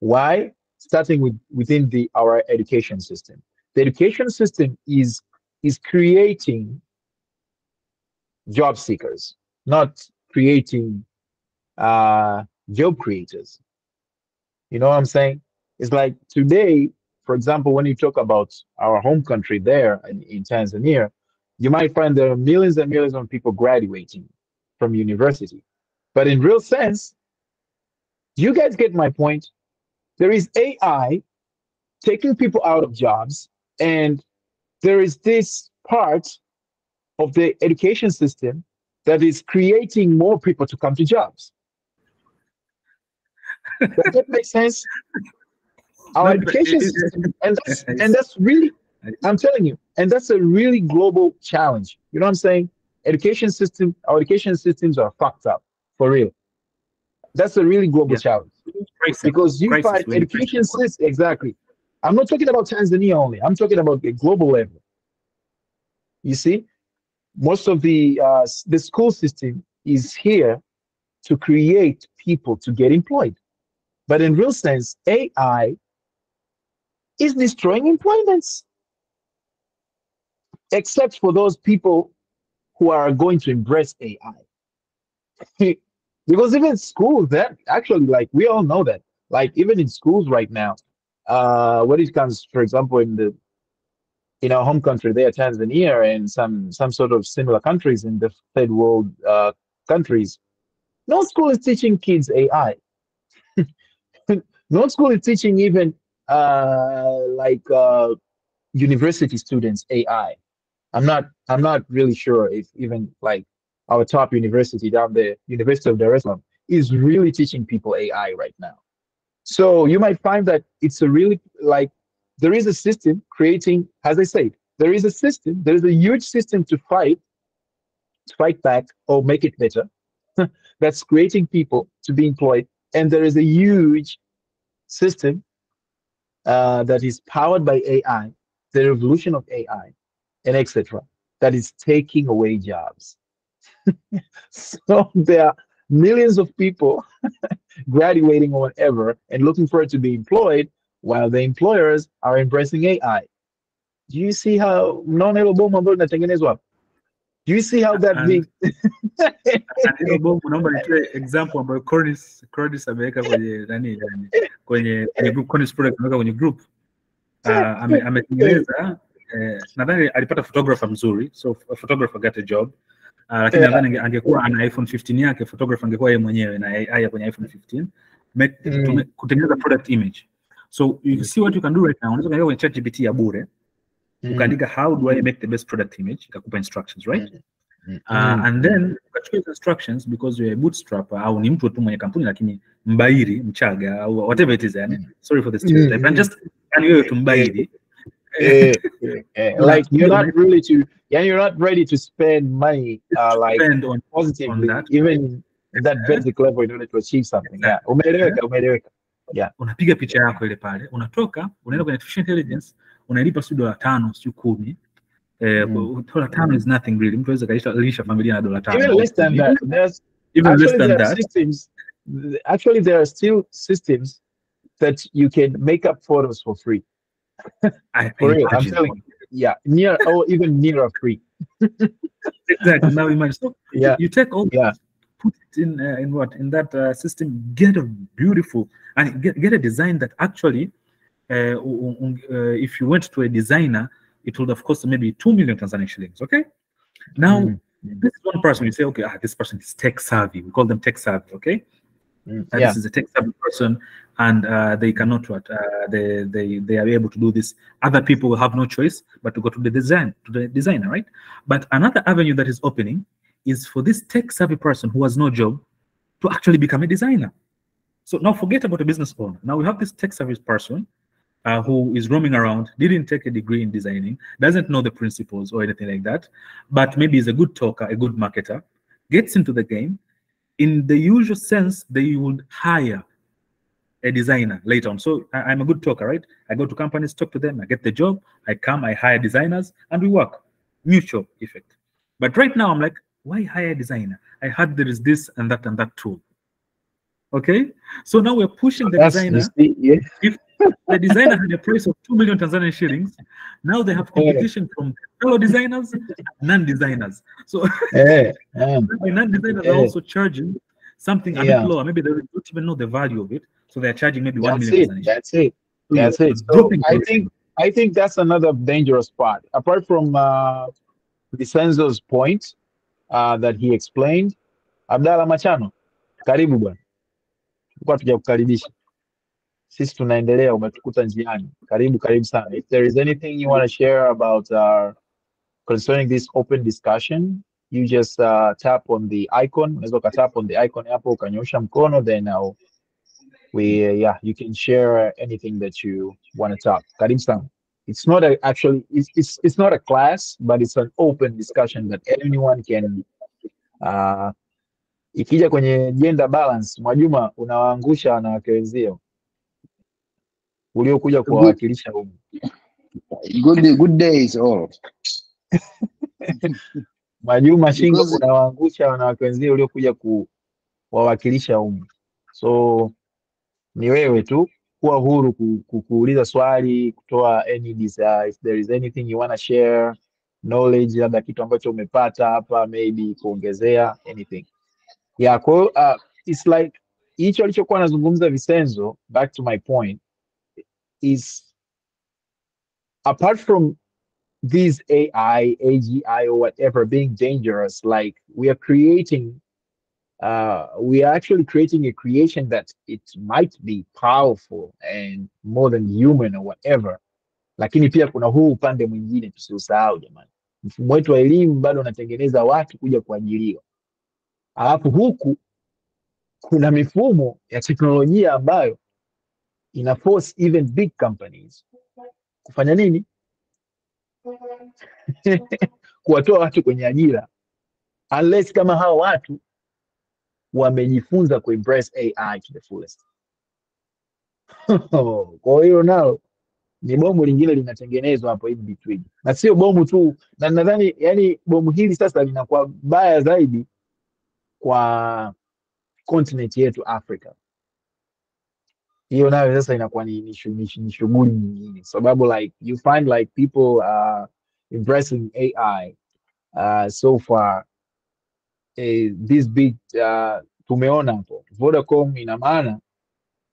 Why? Starting within our education system. The education system is creating job seekers, not creating job creators. You know what I'm saying? It's like today, for example, when you talk about our home country there in Tanzania, you might find there are millions and millions of people graduating from university. But in real sense, you guys get my point. There is AI taking people out of jobs, and there is this part of the education system that is creating more people to come to jobs. Does that make sense? Our education system, and that's really, I'm telling you, and that's a really global challenge. You know what I'm saying? Education system, our education systems are fucked up for real. That's a really global challenge because you find education system exactly. I'm not talking about Tanzania only. I'm talking about the global level. You see, most of the school system is here to create people to get employed, but in real sense, AI is destroying employments, except for those people who are going to embrace AI. Because even schools, that actually, like, we all know that, like, even in schools right now, when it comes, for example, in our home country there, Tanzania, and some sort of similar countries in the third world countries, no school is teaching kids AI. No school is teaching even university students AI. I'm not really sure if even like our top university down there, University of Dar es Salaam, is really teaching people AI right now. So you might find that it's a really, like, there is a system creating, as I said, there is a huge system to fight back or make it better. That's creating people to be employed, and there is a huge system that is powered by AI, the revolution of AI, and etc., that is taking away jobs. So there are millions of people graduating or whatever and looking for it to be employed, while the employers are embracing AI. Do you see how do you see how that big naomba nitoe example ambayo Cordis ameweka kwenye kwenye group, Cordis product ameweka kwenye group. Ametengeneza nadhani alipata photographer mzuri, so a photographer got a job. Lakini nadhani angekuwa ana iPhone 15 yake, photographer angekuwa yeye mwenyewe na AI kwenye iPhone 15 kutengeneza product image. So you see what you can do right now. Unaweza kuingia kwenye ChatGPT ya bure, ukaandika how do I make the best product image, ikakupa instructions, right? And then ukachukua instructions, because you're a bootstrapper au ni mtu tu mwenye kampuni lakini mbairi, mchaga au whatever it is, yani sorry for the stereotype, and just wewe tu mbairi. Like you're not ready to spend money like spend on positively on that, even in that basic level in order to achieve something. Yeah, umeeleweka. Yeah, unapiga picha yako ile pale, unatoka unaenda kwenye artificial intelligence, unalipa $5, $10, $5 is nothing really. Mtu anaweza kalisha familia na $5. Even less than that. Actually, there are still systems that you can make up photos for free. For real, I'm telling you. Yeah, near or even nearer free. Exactly. Now imagine. So you take all put it in that system, get a beautiful and get a design that actually if you went to a designer, it would have cost maybe 2 million Tanzanian shillings. Okay. Now this is one person. You say, okay, this person is tech savvy. We call them tech savvy. Okay. This is a tech savvy person, and they cannot they are able to do this. Other people will have no choice but to go to the designer, right? But another avenue that is opening is for this tech savvy person who has no job to actually become a designer. So now forget about a business owner. Now we have this tech service person who is roaming around, didn't take a degree in designing, doesn't know the principles or anything like that, but maybe is a good talker, a good marketer, gets into the game. In the usual sense, they would hire a designer later on. So I'm a good talker, right? I go to companies, talk to them, I get the job, I come, I hire designers, and we work. Mutual effect. But right now, I'm like, why hire a designer? I heard there is this and that tool. Okay? So now we're pushing the designer. If the designer had a price of 2 million Tanzanian shillings, now they have competition from fellow designers and non-designers. So non-designers are also charging something a bit lower. Maybe they don't even know the value of it. So they're charging maybe 1 million. That's it. So I think that's another dangerous part. Apart from Vicenzo's point that he explained, Abdalla Machano, karibu bwana. Tulikuwa tujakukaribisha. Sisi tunaendelea, umetukuta njiani. Karibu sana. If there is anything you want to share about concerning this open discussion, you just tap on the icon. Unaweza ukatap on the icon hapo, ukanyosha mkono, then you can share anything that you want to talk. Karibu sana. It's not it's not a class, but it's an open discussion that anyone can ikija kwenye gender balance, Mwajuma, unawaangusha wanawake wenzio uliokuja kuwawakilisha huko. Good days all. Mwajuma Shingo, unawaangusha wanawake wenzio uliokuja kuwawakilisha huko. So ni wewe tu kuwa huru kuuliza swali, kutoa any desire, if there is anything you want to share, knowledge, labda kitu ambacho umepata hapa, maybe kuongezea anything. Yeah, it's like hicho alichokuwa anazungumza Vicenzo, back to my point, is apart from these AI, AGI, or whatever being dangerous, like we are actually creating a creation that it might be powerful and more than human or whatever. Lakini pia kuna huu upande mwingine tusiusahau jamani. Mfumo wetu wa elimu bado unatengeneza watu kuja kuajiriwa. Alafu huku kuna mifumo ya teknolojia ambayo ina force even big companies kufanya nini? Kuwatoa watu kwenye ajira, unless kama hao watu wamejifunza kuembrace AI to the fullest. Kwa hiyo nao ni bomu lingine linatengenezwa hapo in between, na sio bomu tu, na nadhani yani bomu hili sasa linakuwa baya zaidi kwa continent yetu Africa. Hiyo nayo sasa inakuwa ni shughuli nyingine, sababu like you find like people embracing AI so far. This big tumeona hapo Vodacom, ina maana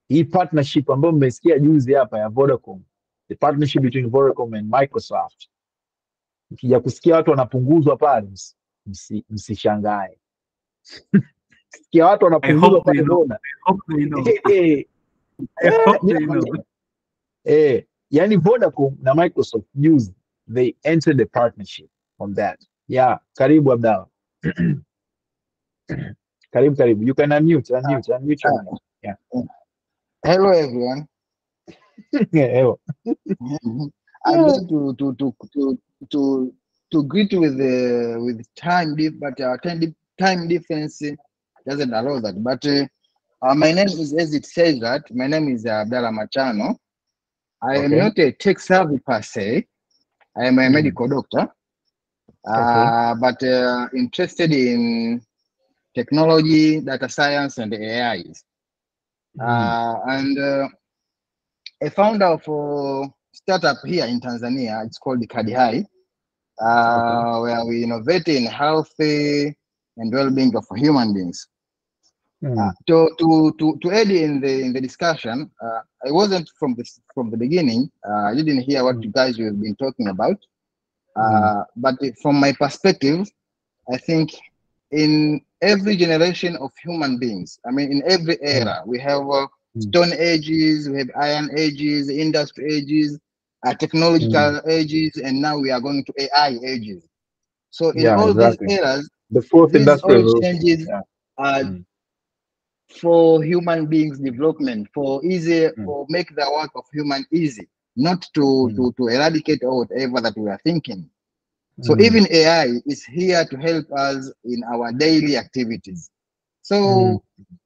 hii partnership ambayo mmesikia juzi hapa ya Vodacom, the partnership between Vodacom and Microsoft, ukija kusikia watu wanapunguzwa pale, msishangae. Sikia watu wanapunguzwa pale Voda. Yani Vodacom na Microsoft juzi, they entered the partnership on that. Yeah, karibu Abdalla. Karibu. You can unmute your mic. Yeah. Hello everyone. Hello. I'm going to greet with time but time difference doesn't allow that. But my name is, as it says that, my name is Abdalla Machano. I am not a tech savvy per se. I am a medical doctor, but interested in technology, data science, and AIs. And a founder of a startup here in Tanzania. It's called the Kadihai, where we innovate in healthy and well-being of human beings. To add in the discussion, I wasn't from the beginning. I didn't hear what you guys have been talking about. But from my perspective, I think in every generation of human beings, I mean, in every era, we have stone ages, we have iron ages, industry ages, technological ages, and now we are going to AI ages. So in all these eras, the fourth these industrial all changes for human beings development, for easy, for make the work of human easy, not to eradicate or whatever that we are thinking. So even AI is here to help us in our daily activities. So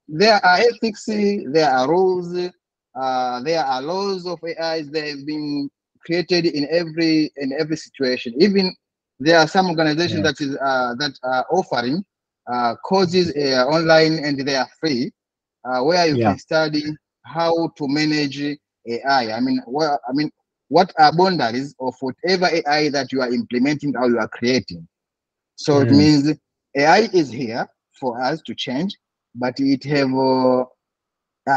there are ethics, there are rules, there are laws of AI. They have been created in every situation. Even there are some organizations that are offering courses online, and they are free, where you can study how to manage AI. What are boundaries of whatever AI that you are implementing or you are creating? So it means AI is here for us to change, but it have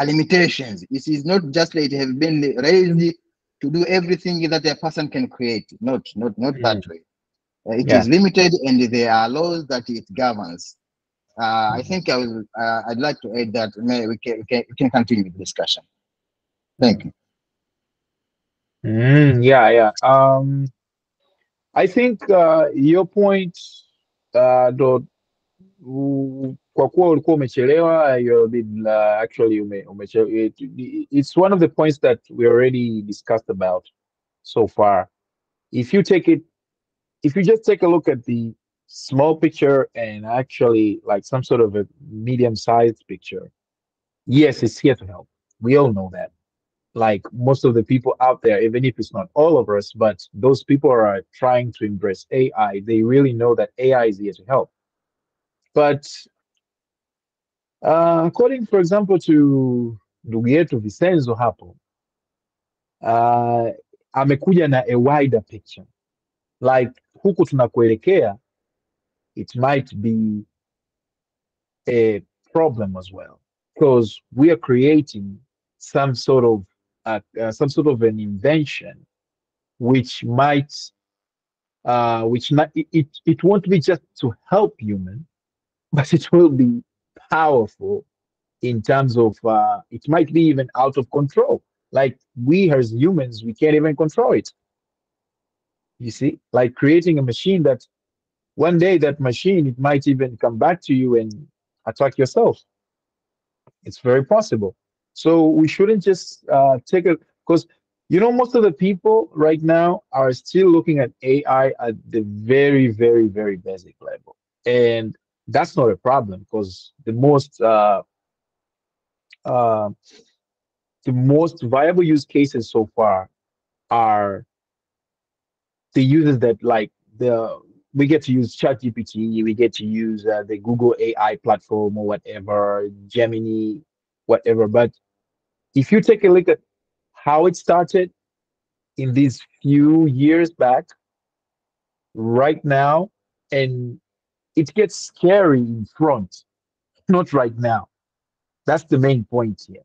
limitations. It is not just that it have been raised to do everything that a person can create. Not that way. It is limited, and there are laws that it governs. I think I'd like to add that. We can continue the discussion. Thank you. I think your point ndo kwa kuwa ulikuwa umechelewa, you're a bit actually it's one of the points that we already discussed about so far. If you just take a look at the small picture and actually like some sort of a medium-sized picture, yes, it's here to help. We all know that. Like most of the people out there, even if it's not all of us, but those people are trying to embrace AI. They really know that AI is here to help. But according, for example, to ndugu yetu Vicenzo hapo, amekuja na a wider picture. Like huku tunakuelekea, it might be a problem as well, because we are creating some sort of an invention which might which not it won't be just to help human, but it will be powerful in terms of it might be even out of control. Like we as humans, we can't even control it. You see, like creating a machine that one day that machine it might even come back to you and attack yourself. It's very possible. So we shouldn't just take it, because most of the people right now are still looking at AI at the very, very, very basic level, and that's not a problem because uh, the most viable use cases so far are the users that like the we get to use ChatGPT, we get to use the Google AI platform or whatever, Gemini, whatever. But if you take a look at how it started in these few years back, right now, and it gets scary in front, not right now. That's the main point here.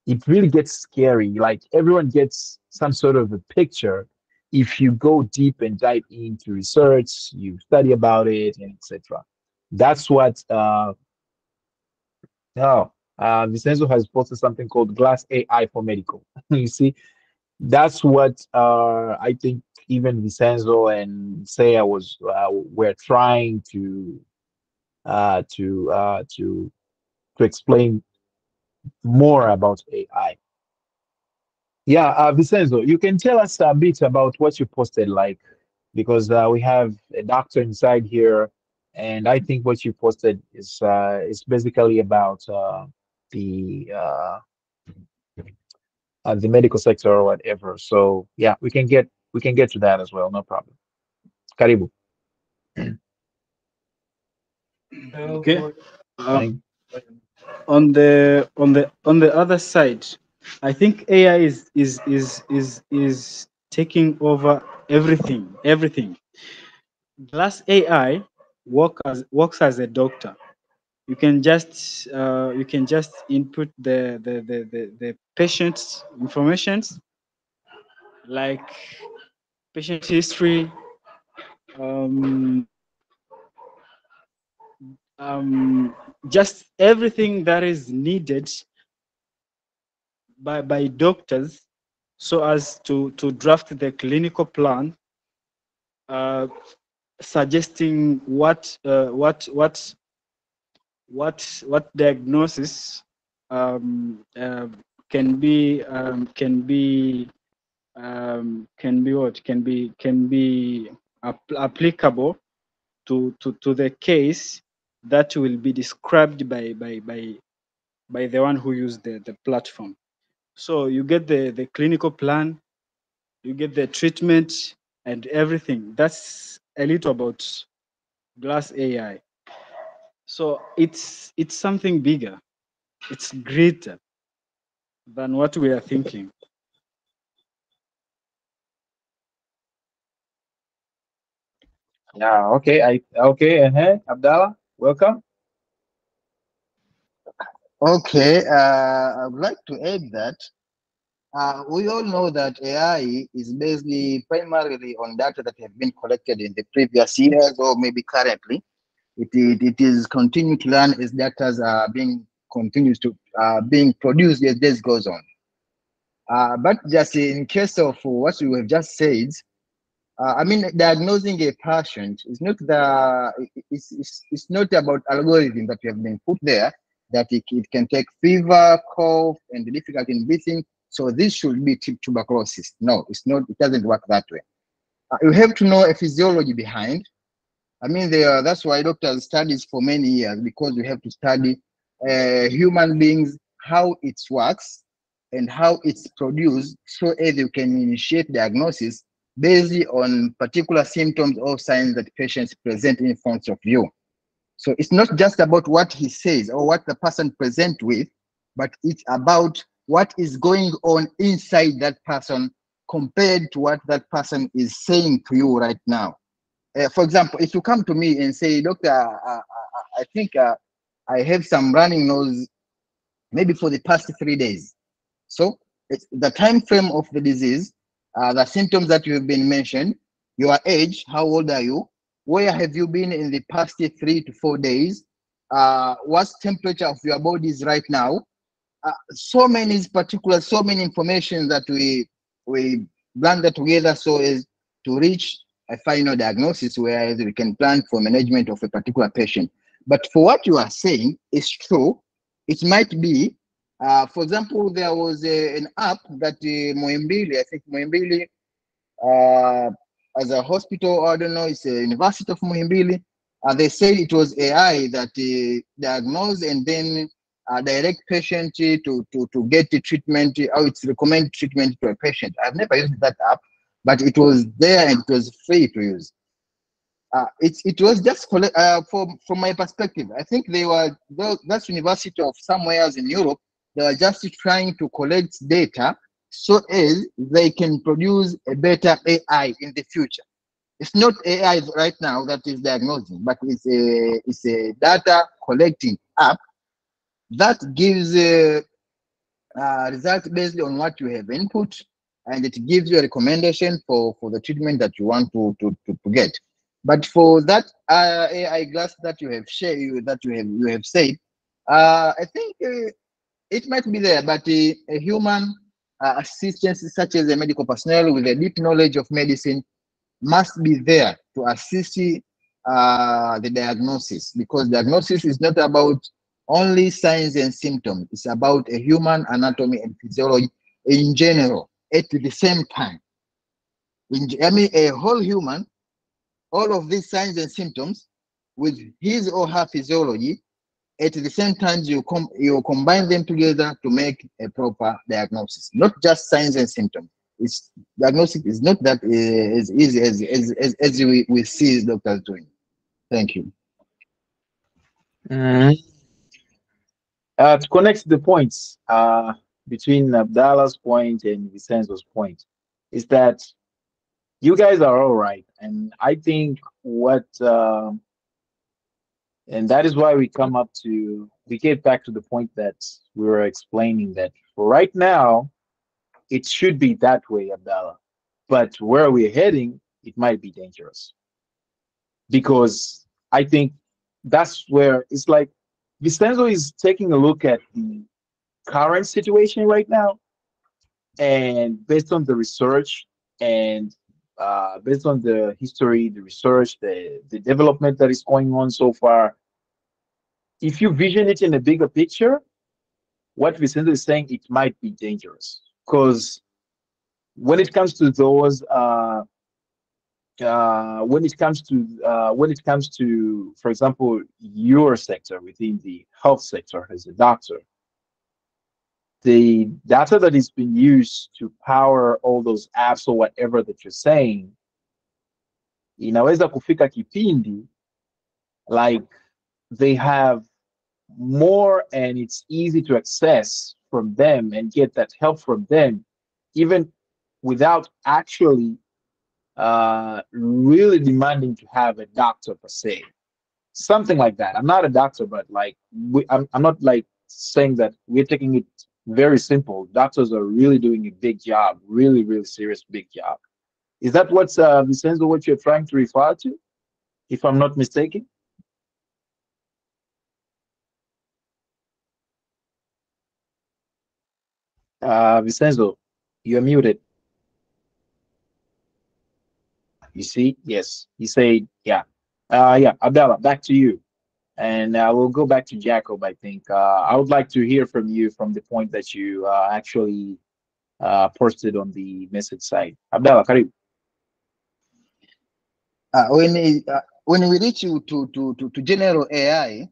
It really gets scary. Like everyone gets some sort of a picture if you go deep and dive into research, you study about it, and etc. That's what no. Vincenzo has posted something called Glass AI for Medical. You see, that's what I think even Vincenzo and Saya were trying to uh, to uh, to to explain more about AI. Yeah, Vincenzo, you can tell us a bit about what you posted, like, because we have a doctor inside here, and I think what you posted is basically about the medical sector or whatever. So yeah, we can get to that as well, no problem. Karibu. Okay. Thank. On the other side, I think AI is taking over everything. Everything. Glass AI works as a doctor. You can just input the patient's informations, like patient history, um, just everything that is needed by doctors, so as to draft the clinical plan, uh, suggesting what diagnosis can be what can be applicable to the case that will be described by the one who used the platform. So you get the clinical plan, you get the treatment and everything. That's a little about Glass AI. So it's something bigger. It's greater than what we are thinking. Yeah, okay. Abdallah, welcome. Okay, I would like to add that we all know that AI is basically primarily on data that have been collected in the previous years or maybe currently. It is continuing to learn as data are being continues to being produced as this goes on. But just in case of what you have just said, I mean, diagnosing a patient is not it's not about algorithm that you have been put there that it can take fever, cough, and difficulty in breathing. So this should be tuberculosis. No, it's not. It doesn't work that way. You have to know a physiology behind. I mean, that's why doctors studies for many years, because you have to study human beings, how it works and how it's produced, so as you can initiate diagnosis based on particular symptoms or signs that patients present in front of you. So it's not just about what he says or what the person present with, but it's about what is going on inside that person compared to what that person is saying to you right now. For example, if you come to me and say, doctor, I think I have some running nose maybe for the past 3 days. So it's the time frame of the disease, the symptoms that you have been mentioned, your age, how old are you, where have you been in the past 3 to 4 days, what's temperature of your body is right now. So many particular, so many information that we blend together so as to reach a final diagnosis, whereas we can plan for management of a particular patient. But for what you are saying is true, it might be, for example, there was an app that Muhimbili, I think Muhimbili, uh, as a hospital, I don't know, it's a University of Muhimbili. They said it was AI that diagnosed and then direct patient to get the treatment, how it's recommend treatment to a patient. I've never used that app, but it was there and it was free to use. It was just from my perspective. I think that's university of somewhere else in Europe. They are just trying to collect data so as they can produce a better AI in the future. It's not AI right now that is diagnosing, but it's a data collecting app that gives a result based on what you have input, and it gives you a recommendation for the treatment that you want to get. But for that AI glass that you have shared, that you have said, I think it might be there, but a human assistance, such as a medical personnel with a deep knowledge of medicine, must be there to assist the diagnosis, because diagnosis is not about only signs and symptoms. It's about a human anatomy and physiology in general at the same time. I mean, a whole human, all of these signs and symptoms with his or her physiology, at the same time you combine them together to make a proper diagnosis, not just signs and symptoms. It's diagnostic is not that as easy as we see doctors doing. Thank you. Mhm. To connect the points between Abdallah's point and Vincenzo's point, is that you guys are all right, and I think and that is why we get back to the point that we were explaining, that for right now it should be that way, Abdallah, but where we're heading, it might be dangerous, because I think that's where it's like Vincenzo is taking a look at the current situation right now, and based on the research and based on the history, the research, the development that is going on so far, if you vision it in a bigger picture, what Vicente is saying, it might be dangerous, because when it comes to those when it comes to, for example, your sector within the health sector as a doctor, the data that is being used to power all those apps or whatever that you're saying, inaweza kufika kipindi like they have more and it's easy to access from them and get that help from them, even without actually really demanding to have a doctor per se. Something like that. I'm not a doctor, but like I'm not like saying that we're taking it very simple. Doctors are really doing a big job, really, really serious big job. Is that what's Vincenzo, what you're trying to refer to, if I'm not mistaken? Vincenzo, you're muted. You see? Yes. He said, yeah. Yeah, Abdallah, back to you. And we'll go back to Jacob, I think. I would like to hear from you from the point that you actually posted on the message side. Abdallah, Karib. When we reach to general AI,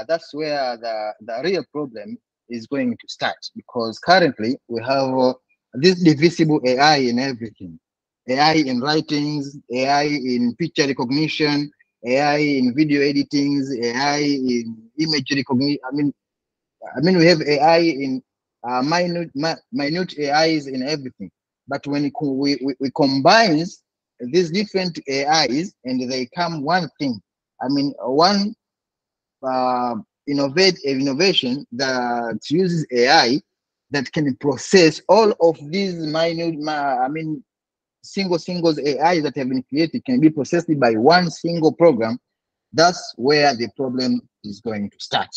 that's where the real problem is going to start, because currently we have this divisible AI in everything. AI in writings, AI in picture recognition, AI in video editings, AI in image recognition. I mean, we have AI in minute AIs in everything. But when we combine these different AIs and they come one thing, one innovation that uses AI that can process all of these singles AI that have been created can be processed by one single program. That's where the problem is going to start,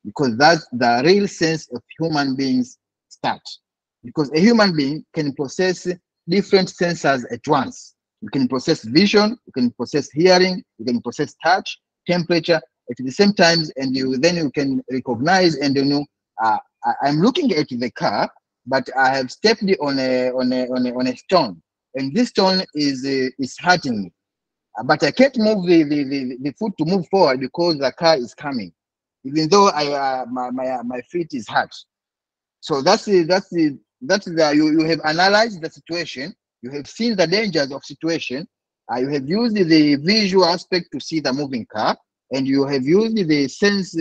because that's the real sense of human beings start. Because a human being can process different sensors at once. You can process vision, you can process hearing, you can process touch, temperature at the same time, and then you can recognize and I'm looking at the car, but I have stepped on a stone, and this stone is hurting me. But I can't move the foot to move forward because the car is coming, even though my feet is hurt. So you have analyzed the situation, you have seen the dangers of situation, you have used the visual aspect to see the moving car, and you have used the sense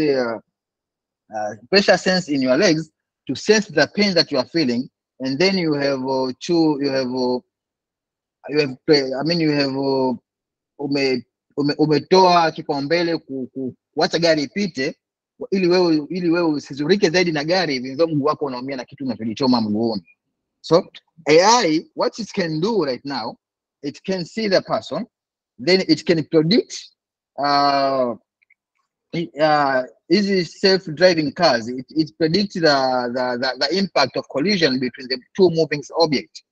pressure sense in your legs to sense the pain that you are feeling, and then you have umetoa kipaumbele kuacha gari ipite ili wewe usizurike zaidi na gari, hivyo mguu wako unaumia na kitu unachojichoma mguuni. So AI, what it can do right now, it can see the person, then it can predict easy self-driving cars. It predicts the impact of collision between the two moving objects.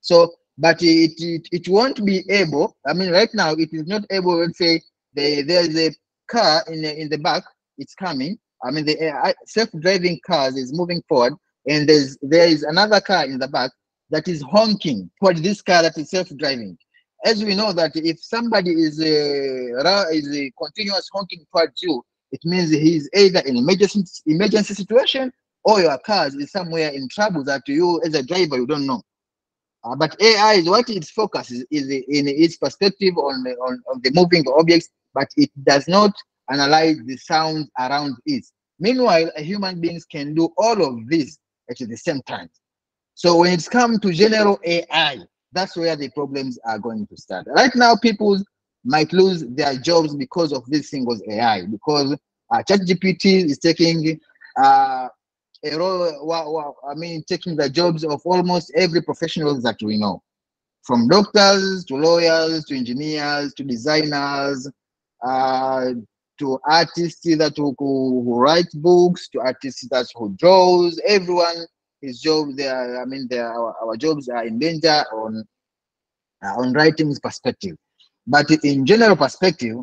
So, but it won't be able. Right now it is not able. Let's say there's a car in the back. It's coming. The self-driving cars is moving forward, and there is another car in the back that is honking towards this car that is self-driving. As we know that if somebody is a continuous honking towards you, it means he's either in emergency situation, or your car is somewhere in trouble that you as a driver you don't know. But AI is what its focus is in its perspective on the moving objects, but it does not analyze the sound around it. Meanwhile, human beings can do all of this at the same time. So when it's come to general AI, that's where the problems are going to start. Right now, people might lose their jobs because of this single AI, because ChatGPT is taking a role, taking the jobs of almost every professional that we know, from doctors to lawyers to engineers to designers to artists that who write books, to artists that who draws. Everyone, his job there. Our jobs are in danger on writing's perspective, but in general perspective,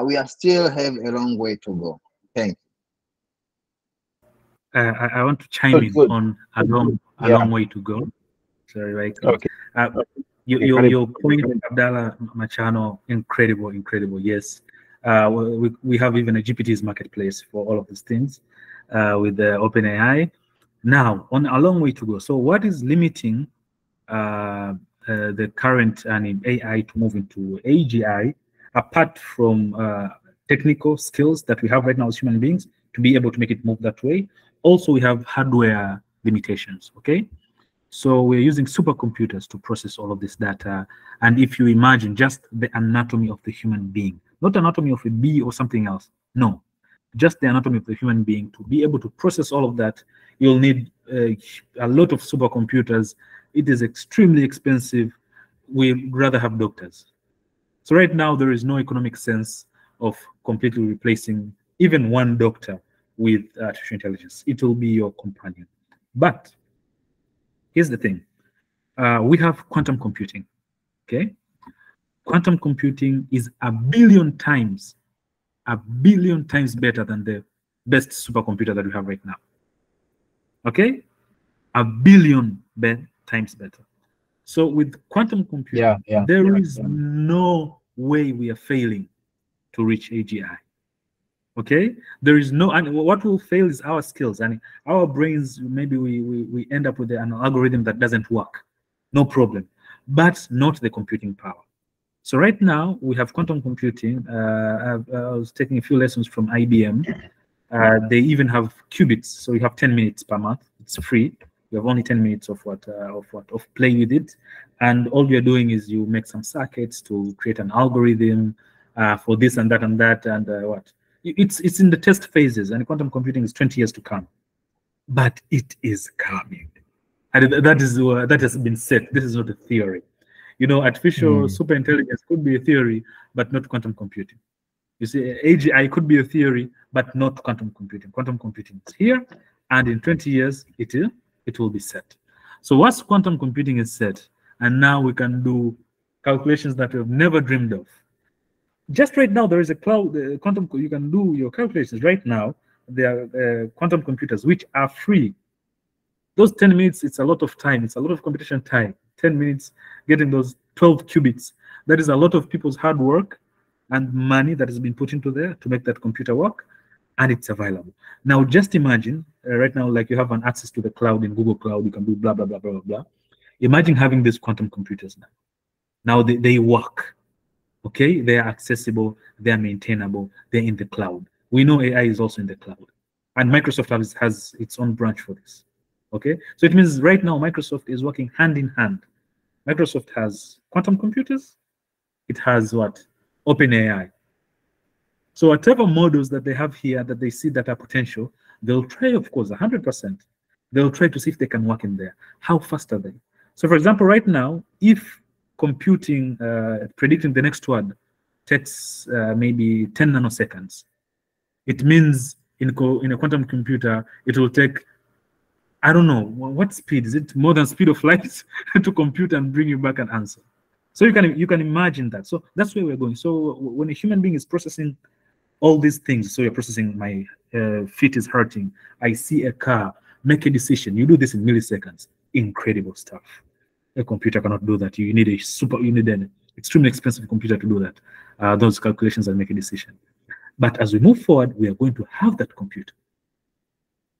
we are still have a long way to go. Thank you. I want to chime Good, in good. on a long Yeah. way to go. Sorry, Michael. Okay. Your point, Abdallah Machano, incredible. Yes. We have even a GPT's marketplace for all of these things with the OpenAI. Now, on a long way to go. So what is limiting the current AI to move into AGI, apart from technical skills that we have right now as human beings to be able to make it move that way? Also, we have hardware limitations, okay? So we're using supercomputers to process all of this data. And if you imagine just the anatomy of the human being, not anatomy of a bee or something else, no, just the anatomy of the human being, to be able to process all of that, you'll need a lot of supercomputers. It is extremely expensive. We'd rather have doctors. So right now, there is no economic sense of completely replacing even one doctor with artificial intelligence. It will be your companion. But here's the thing. We have quantum computing, okay? Quantum computing is a billion times better than the best supercomputer that we have right now, okay? A billion times better. So with quantum computing, there is no way we are failing to reach AGI. Okay, there is no, and what will fail is our skills and our brains. Maybe we end up with an algorithm that doesn't work, no problem, but not the computing power. So right now we have quantum computing. I was taking a few lessons from IBM. They even have qubits, so you have 10 minutes per month. It's free. You have only 10 minutes of play with it, and all you're doing is you make some circuits to create an algorithm for this and that and that and what. It's in the test phases, and quantum computing is 20 years to come, but it is coming, and that has been said. This is not a theory. You know, artificial superintelligence could be a theory, but not quantum computing. You see, AGI could be a theory, but not quantum computing. Quantum computing is here, and in 20 years, it will be set. So once quantum computing is set, and now we can do calculations that we've never dreamed of. Just right now, there is a cloud quantum. You can do your calculations right now. There are quantum computers which are free. Those 10 minutes, it's a lot of time. It's a lot of computation time. 10 minutes getting those 12 qubits. That is a lot of people's hard work and money that has been put into there to make that computer work, and it's available. Now, just imagine right now, like you have an access to the cloud in Google Cloud. You can do blah, blah, blah, blah, blah. Imagine having these quantum computers now. Now they work. Okay, they are accessible, they are maintainable, they're in the cloud. We know AI is also in the cloud, and Microsoft has its own branch for this. Okay, so it means right now Microsoft is working hand in hand. Microsoft has quantum computers, it has what? OpenAI. So whatever models that they have here that they see that are potential, they'll try, of course, 100%. They'll try to see if they can work in there. How fast are they? So for example, right now, if computing, predicting the next word takes maybe 10 nanoseconds. It means in a quantum computer, it will take, I don't know, what speed? Is it more than speed of light to compute and bring you back an answer? So you can imagine that. So that's where we're going. So when a human being is processing all these things, so you're processing my feet is hurting, I see a car, make a decision. You do this in milliseconds. Incredible stuff. A computer cannot do that. You need an extremely expensive computer to do that. Those calculations and make a decision. But as we move forward, we are going to have that computer.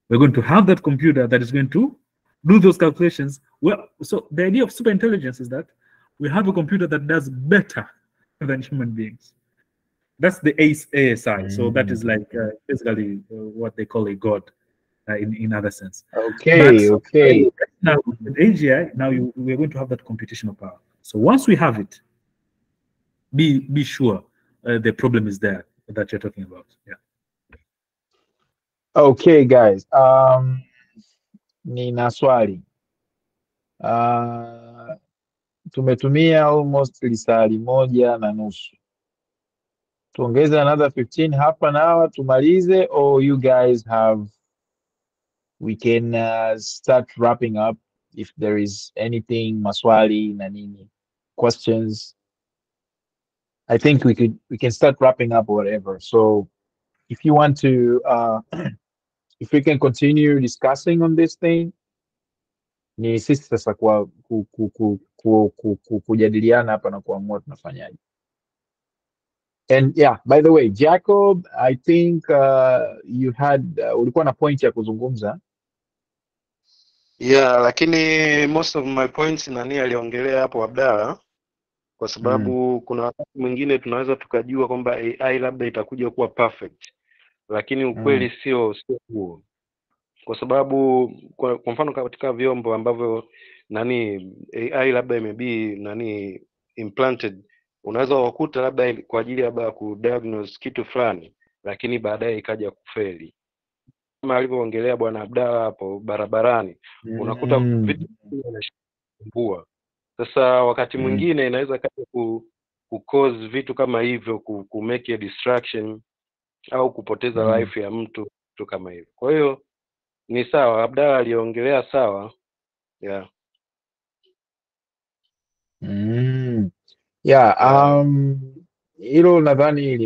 We're going to have that computer that is going to do those calculations. Well, so the idea of superintelligence is that we have a computer that does better than human beings. That's the ASI. So that is like basically what they call a god in other sense. Okay, okay. Now with AGI, now we're going to have that computational power. So once we have it, be sure the problem is there that you're talking about. Yeah. Okay, guys. Nina swali. Tumetumia almost lisali moja na nusu. Tuongeze another 15 half an hour tumalize, or you guys we can start wrapping up if there is anything, maswali na nini, questions. I think we can start wrapping up or whatever. So if you want to if we can continue discussing on this thing, ni sisi sasa kwa kujadiliana hapa na kuamua tunafanyaje. And yeah, by the way, Jacob, I think you had ulikuwa na point ya kuzungumza. Yeah, lakini most of my points nani aliongelea hapo Abdalla, kwa sababu kuna wakati mwingine tunaweza tukajua kwamba AI labda itakuja kuwa perfect, lakini ukweli sio huo, kwa sababu kwa mfano katika vyombo ambavyo nani AI labda imebi nani implanted, unaweza wakuta labda kwa ajili ya kudiagnose kitu fulani, lakini baadaye ikaja kufeli, kama alivyoongelea bwana Abdalla hapo barabarani. Unakuta vitu vinasumbua. Sasa wakati mwingine inaweza kaja ku cause vitu kama hivyo, ku make a distraction au kupoteza life ya mtu kama hivyo. Kwa hiyo ni sawa, Abdalla aliongelea sawa. Yeah. Yeah, hilo nadhani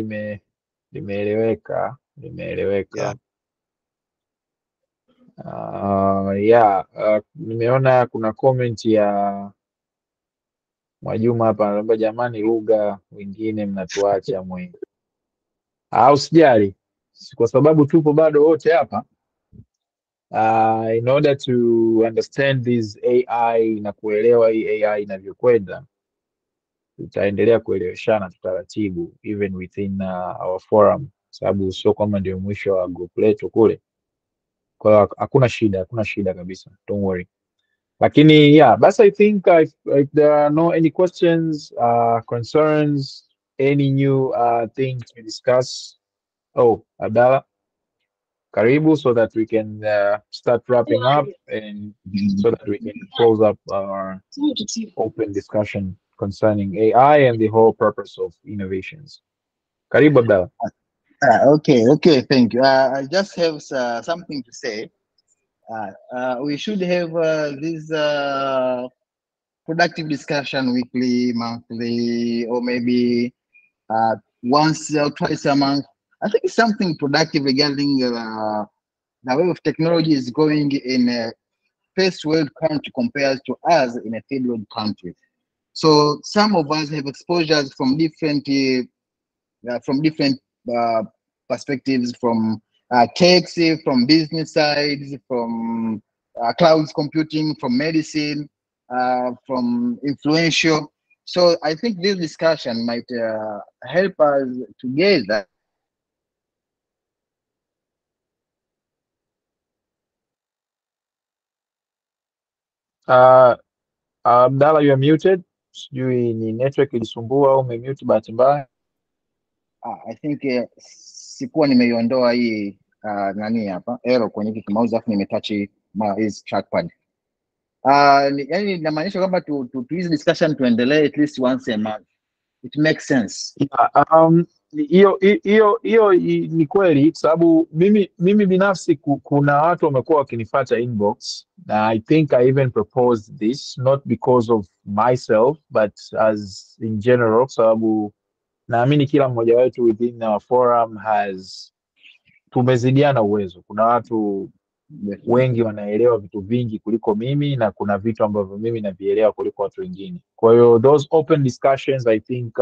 limeeleweka. Nimeona kuna comment ya Mwajuma hapa anaomba, jamani, lugha wengine mnatuacha mwe. Usijali, kwa sababu tupo bado wote hapa. In order to understand this AI na kuelewa hii AI inavyokwenda, tutaendelea kueleweshana taratibu even within our forum, sababu sio kwamba ndio mwisho wa group letu kule. Kwa hiyo hakuna shida kabisa, don't worry. Lakini yeah, but I think if there are no any questions, concerns, any new things to discuss. Oh, Abdalla, karibu, so that we can start wrapping up and so that we can close up our open discussion concerning AI and the whole purpose of innovations. Karibu, Abdalla. Okay, thank you. I just have something to say. We should have this productive discussion weekly, monthly, or maybe once or twice a month. I think it's something productive regarding the way of technology is going in a first world country compared to us in a third world country. So some of us have exposures from different perspectives, from techs, from business sides, from cloud computing, from medicine, from influential. So I think this discussion might help us together. Abdalla, you are muted. Sijui ni network ilisumbua au umemute bahati mbaya. I think sikuwa nimeiondoa hii nani hapa arrow kwenye hiki mouse, afu nimetouch his trackpad. Yani inamaanisha kwamba tu hizi discussion tuendelee at least once a month. It makes sense. Hiyo ni kweli, sababu mimi binafsi kuna watu wamekuwa wakinifuata inbox, na I think I even proposed this not because of myself but as in general, sababu naamini kila mmoja wetu within our forum tumezidiana uwezo. Kuna watu wengi wanaelewa vitu vingi kuliko mimi, na kuna vitu ambavyo mimi navielewa kuliko watu wengine. Kwa hiyo those open discussions, I think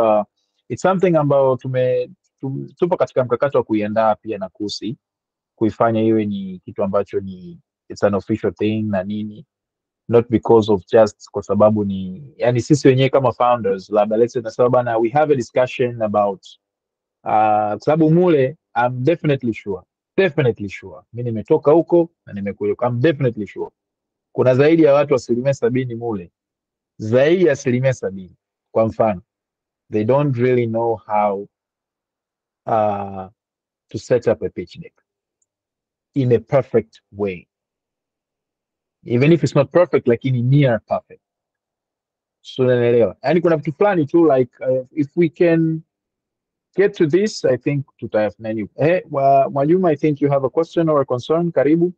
it's something ambayo tupo katika mkakati wa kuiandaa pia na kuifanya iwe ni kitu ambacho it's an official thing na nini, not because of just kwa sababu yani sisi wenyewe kama founders labda let's say nasema bana we have a discussion about kwa sababu mule I'm definitely sure mimi nimetoka huko na nimekuja, I'm definitely sure kuna zaidi ya watu 70% mule, zaidi ya 70%. Kwa mfano, they don't really know how to set up a pitch deck in a perfect way, even if it's not perfect, lakini near perfect. So unaelewa, yani kuna vitu fulani tu like if we can get to this, I think tutafanya. Mwajuma, I think you have a question or a concern. Karibu.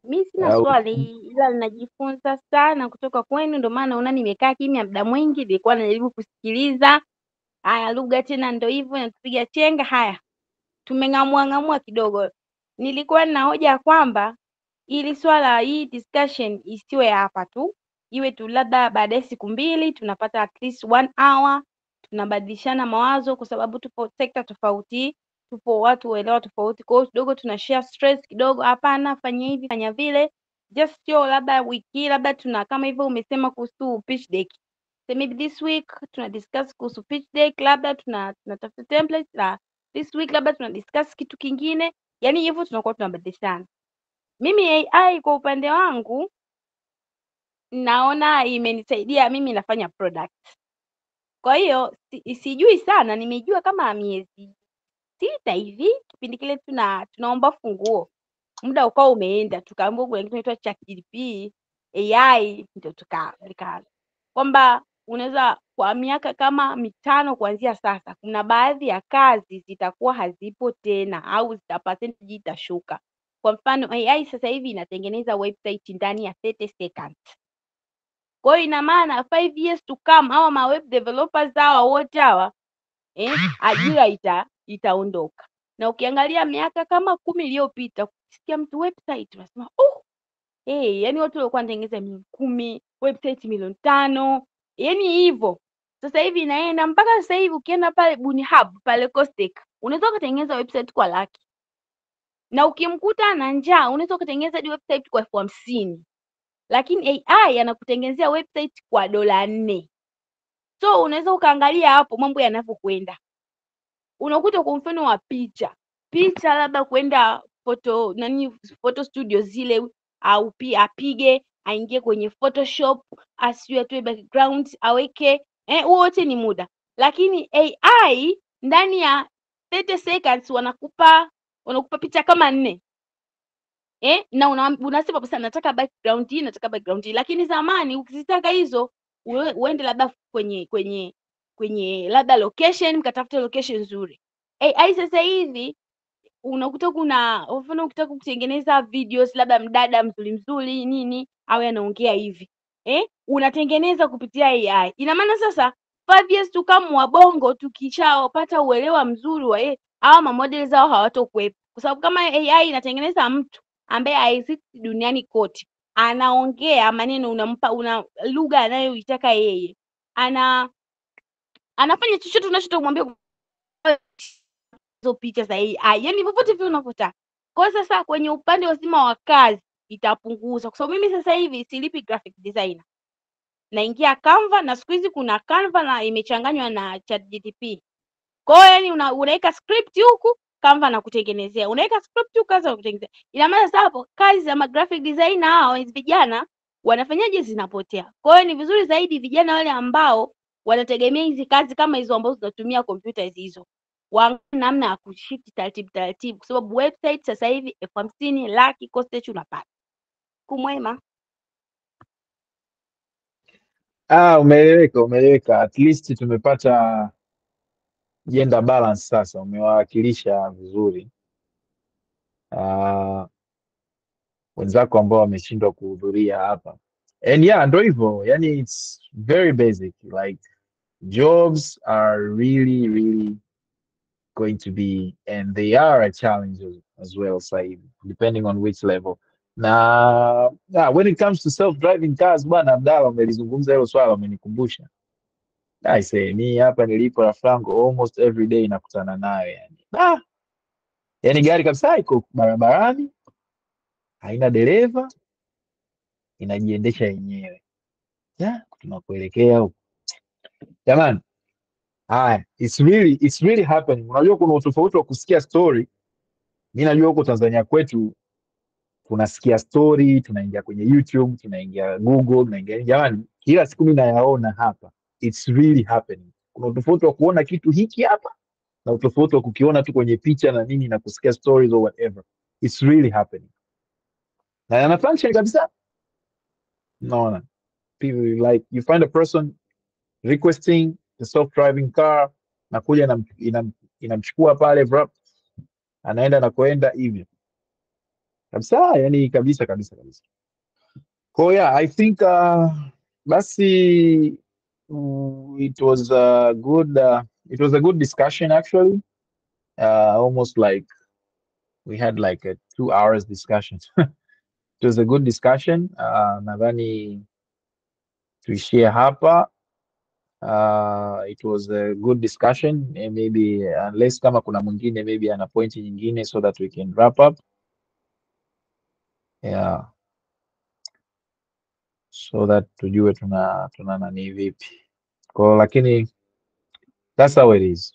Mimi sina swali, ila ninajifunza sana kutoka kwenu, ndio maana naona nimekaa kimya muda mwingi, nilikuwa najaribu kusikiliza. Haya, lugha tena ndio hivyo natupiga chenga. Haya, tumeng'amua kidogo. Nilikuwa na hoja kwamba ili swala hii discussion isiwe hapa tu, iwe tu labda baadaye siku mbili tunapata at least 1 hour tunabadilishana mawazo, kwa sababu tupo sekta tofauti, tupo watu waelewa tofauti. Kwa hiyo kidogo tuna share stress kidogo, hapana fanya hivi fanya vile, just sio labda wiki labda tuna kama hivyo umesema kuhusu pitch deck. So maybe this week tuna discuss kuhusu pitch deck, labda tunatafuta template la this week, labda tuna discuss kitu kingine, yani hivyo tunakuwa tunabadilishana. Mimi AI kwa upande wangu naona imenisaidia, mimi nafanya product. Kwa hiyo sijui sana, nimejua kama miezi 6 hivi, kipindi kile tunaomba funguo. Muda ukao umeenda, tukaambiwa kuna kitu kinaitwa ChatGPT AI, ndio tukaanza kwamba unaweza kwa miaka kama 5 kuanzia sasa, kuna baadhi ya kazi zitakuwa hazipo tena au percentage itashuka. Kwa mfano AI sasa hivi inatengeneza website ndani ya 30 seconds. Kwa hiyo ina maana 5 years to come hawa ma web developers hawa wote hawa ajira itaondoka. Na ukiangalia miaka kama 10 iliyopita, ukisikia mtu website unasema yani watu walikuwa wanatengeneza milioni 10, website milioni 5, yani hivyo. Sasa hivi inaenda mpaka sasa hivi ukienda pale Buni Hub pale Costek, unaweza kutengeneza website kwa laki. Na ukimkuta na njaa unaweza kutengeneza website kwa 50,000. Lakini AI anakutengenezea website kwa $4. So unaweza ukaangalia hapo mambo yanavyokwenda. Unakuta kwa mfano wa picha labda kwenda photo studio zile, au pia apige aingie kwenye Photoshop, asiwe atoe background aweke, wote ni muda. Lakini AI ndani ya 30 seconds wanakupa picha kama 4. Na unasema basi nataka background hii, nataka background hii. Lakini zamani ukizitaka hizo uende labda kwenye labda location, mkatafuta location nzuri. AI sasa hivi unakuta kuna mfano ukitaka kutengeneza videos, labda mdada mzuri nini awe anaongea hivi, unatengeneza kupitia AI. Ina maana sasa 5 years to come wabongo tukishapata uelewa mzuri wa hawa models zao hawatokuwepo, kwa sababu kama AI inatengeneza mtu ambaye haexist duniani kote, anaongea maneno, unampa lugha anayoitaka yeye, anafanya chochote unachomwambia hizo picha za AI, yani popote vile unavyotaka. Kwa sasa kwenye upande wazima wa kazi itapunguza, kwa sababu mimi sasa hivi silipi graphic designer, naingia Canva, na siku hizi kuna Canva na imechanganywa na ChatGPT. Kwa hiyo yani unaweka script huku Canva na kutengenezea, unaweka script huku Canva na kutengenezea. Ina maana sasa hapo kazi za graphic designer hao vijana wanafanyaje? Zinapotea. Kwa hiyo ni vizuri zaidi vijana wale ambao wanategemea hizi kazi kama hizo ambazo zinatumia kompyuta hizo, namna ya kushift taratibu, kwa sababu website sasa hivi 50,000 laki cost unapata. Kumwema. Umeeleweka. At least tumepata gender balance sasa, umewakilisha vizuri wenzako ambao wameshindwa kuhudhuria hapa. And yeah, ndio hivyo, yani it's very basic, like jobs are really going to be, and they are a challenge as well, Said, depending on which level. Na when it comes to self-driving cars, bwana Abdalla umelizungumza hilo swala, umenikumbusha. I say mi hapa nilipo Rafrango almost every day nakutana nayo yani. Yani gari kabisa iko barabarani, haina dereva, inajiendesha yenyewe. Tunakuelekea huko. Jamani, it's really happening. Unajua kuna utofauti wa kusikia story. Mimi najua huko Tanzania kwetu tunasikia story, tunaingia kwenye YouTube, tunaingia Google, tunaingia, jamani, kila siku mimi nayaona hapa. It's really happening. Kuna utofauti wa kuona kitu hiki hapa na utofauti wa kukiona tu kwenye picha na nini na kusikia stories or whatever. It's really happening. Na yana function kabisa. Naona people, like you find a person requesting a self-driving car, na kuja inamchukua pale vrap, anaenda na kuenda hivyo kabisa, yani kabisa. So yeah, I think basi it was a good discussion actually, almost like we had like a 2 hours discussion. It was a good discussion. Nadhani tuishie hapa. It was a good discussion. Maybe unless kama kuna mwingine maybe ana point nyingine so that we can wrap up. Yeah. So that tujue tuna nani vipi. Kwa lakini that's how it is.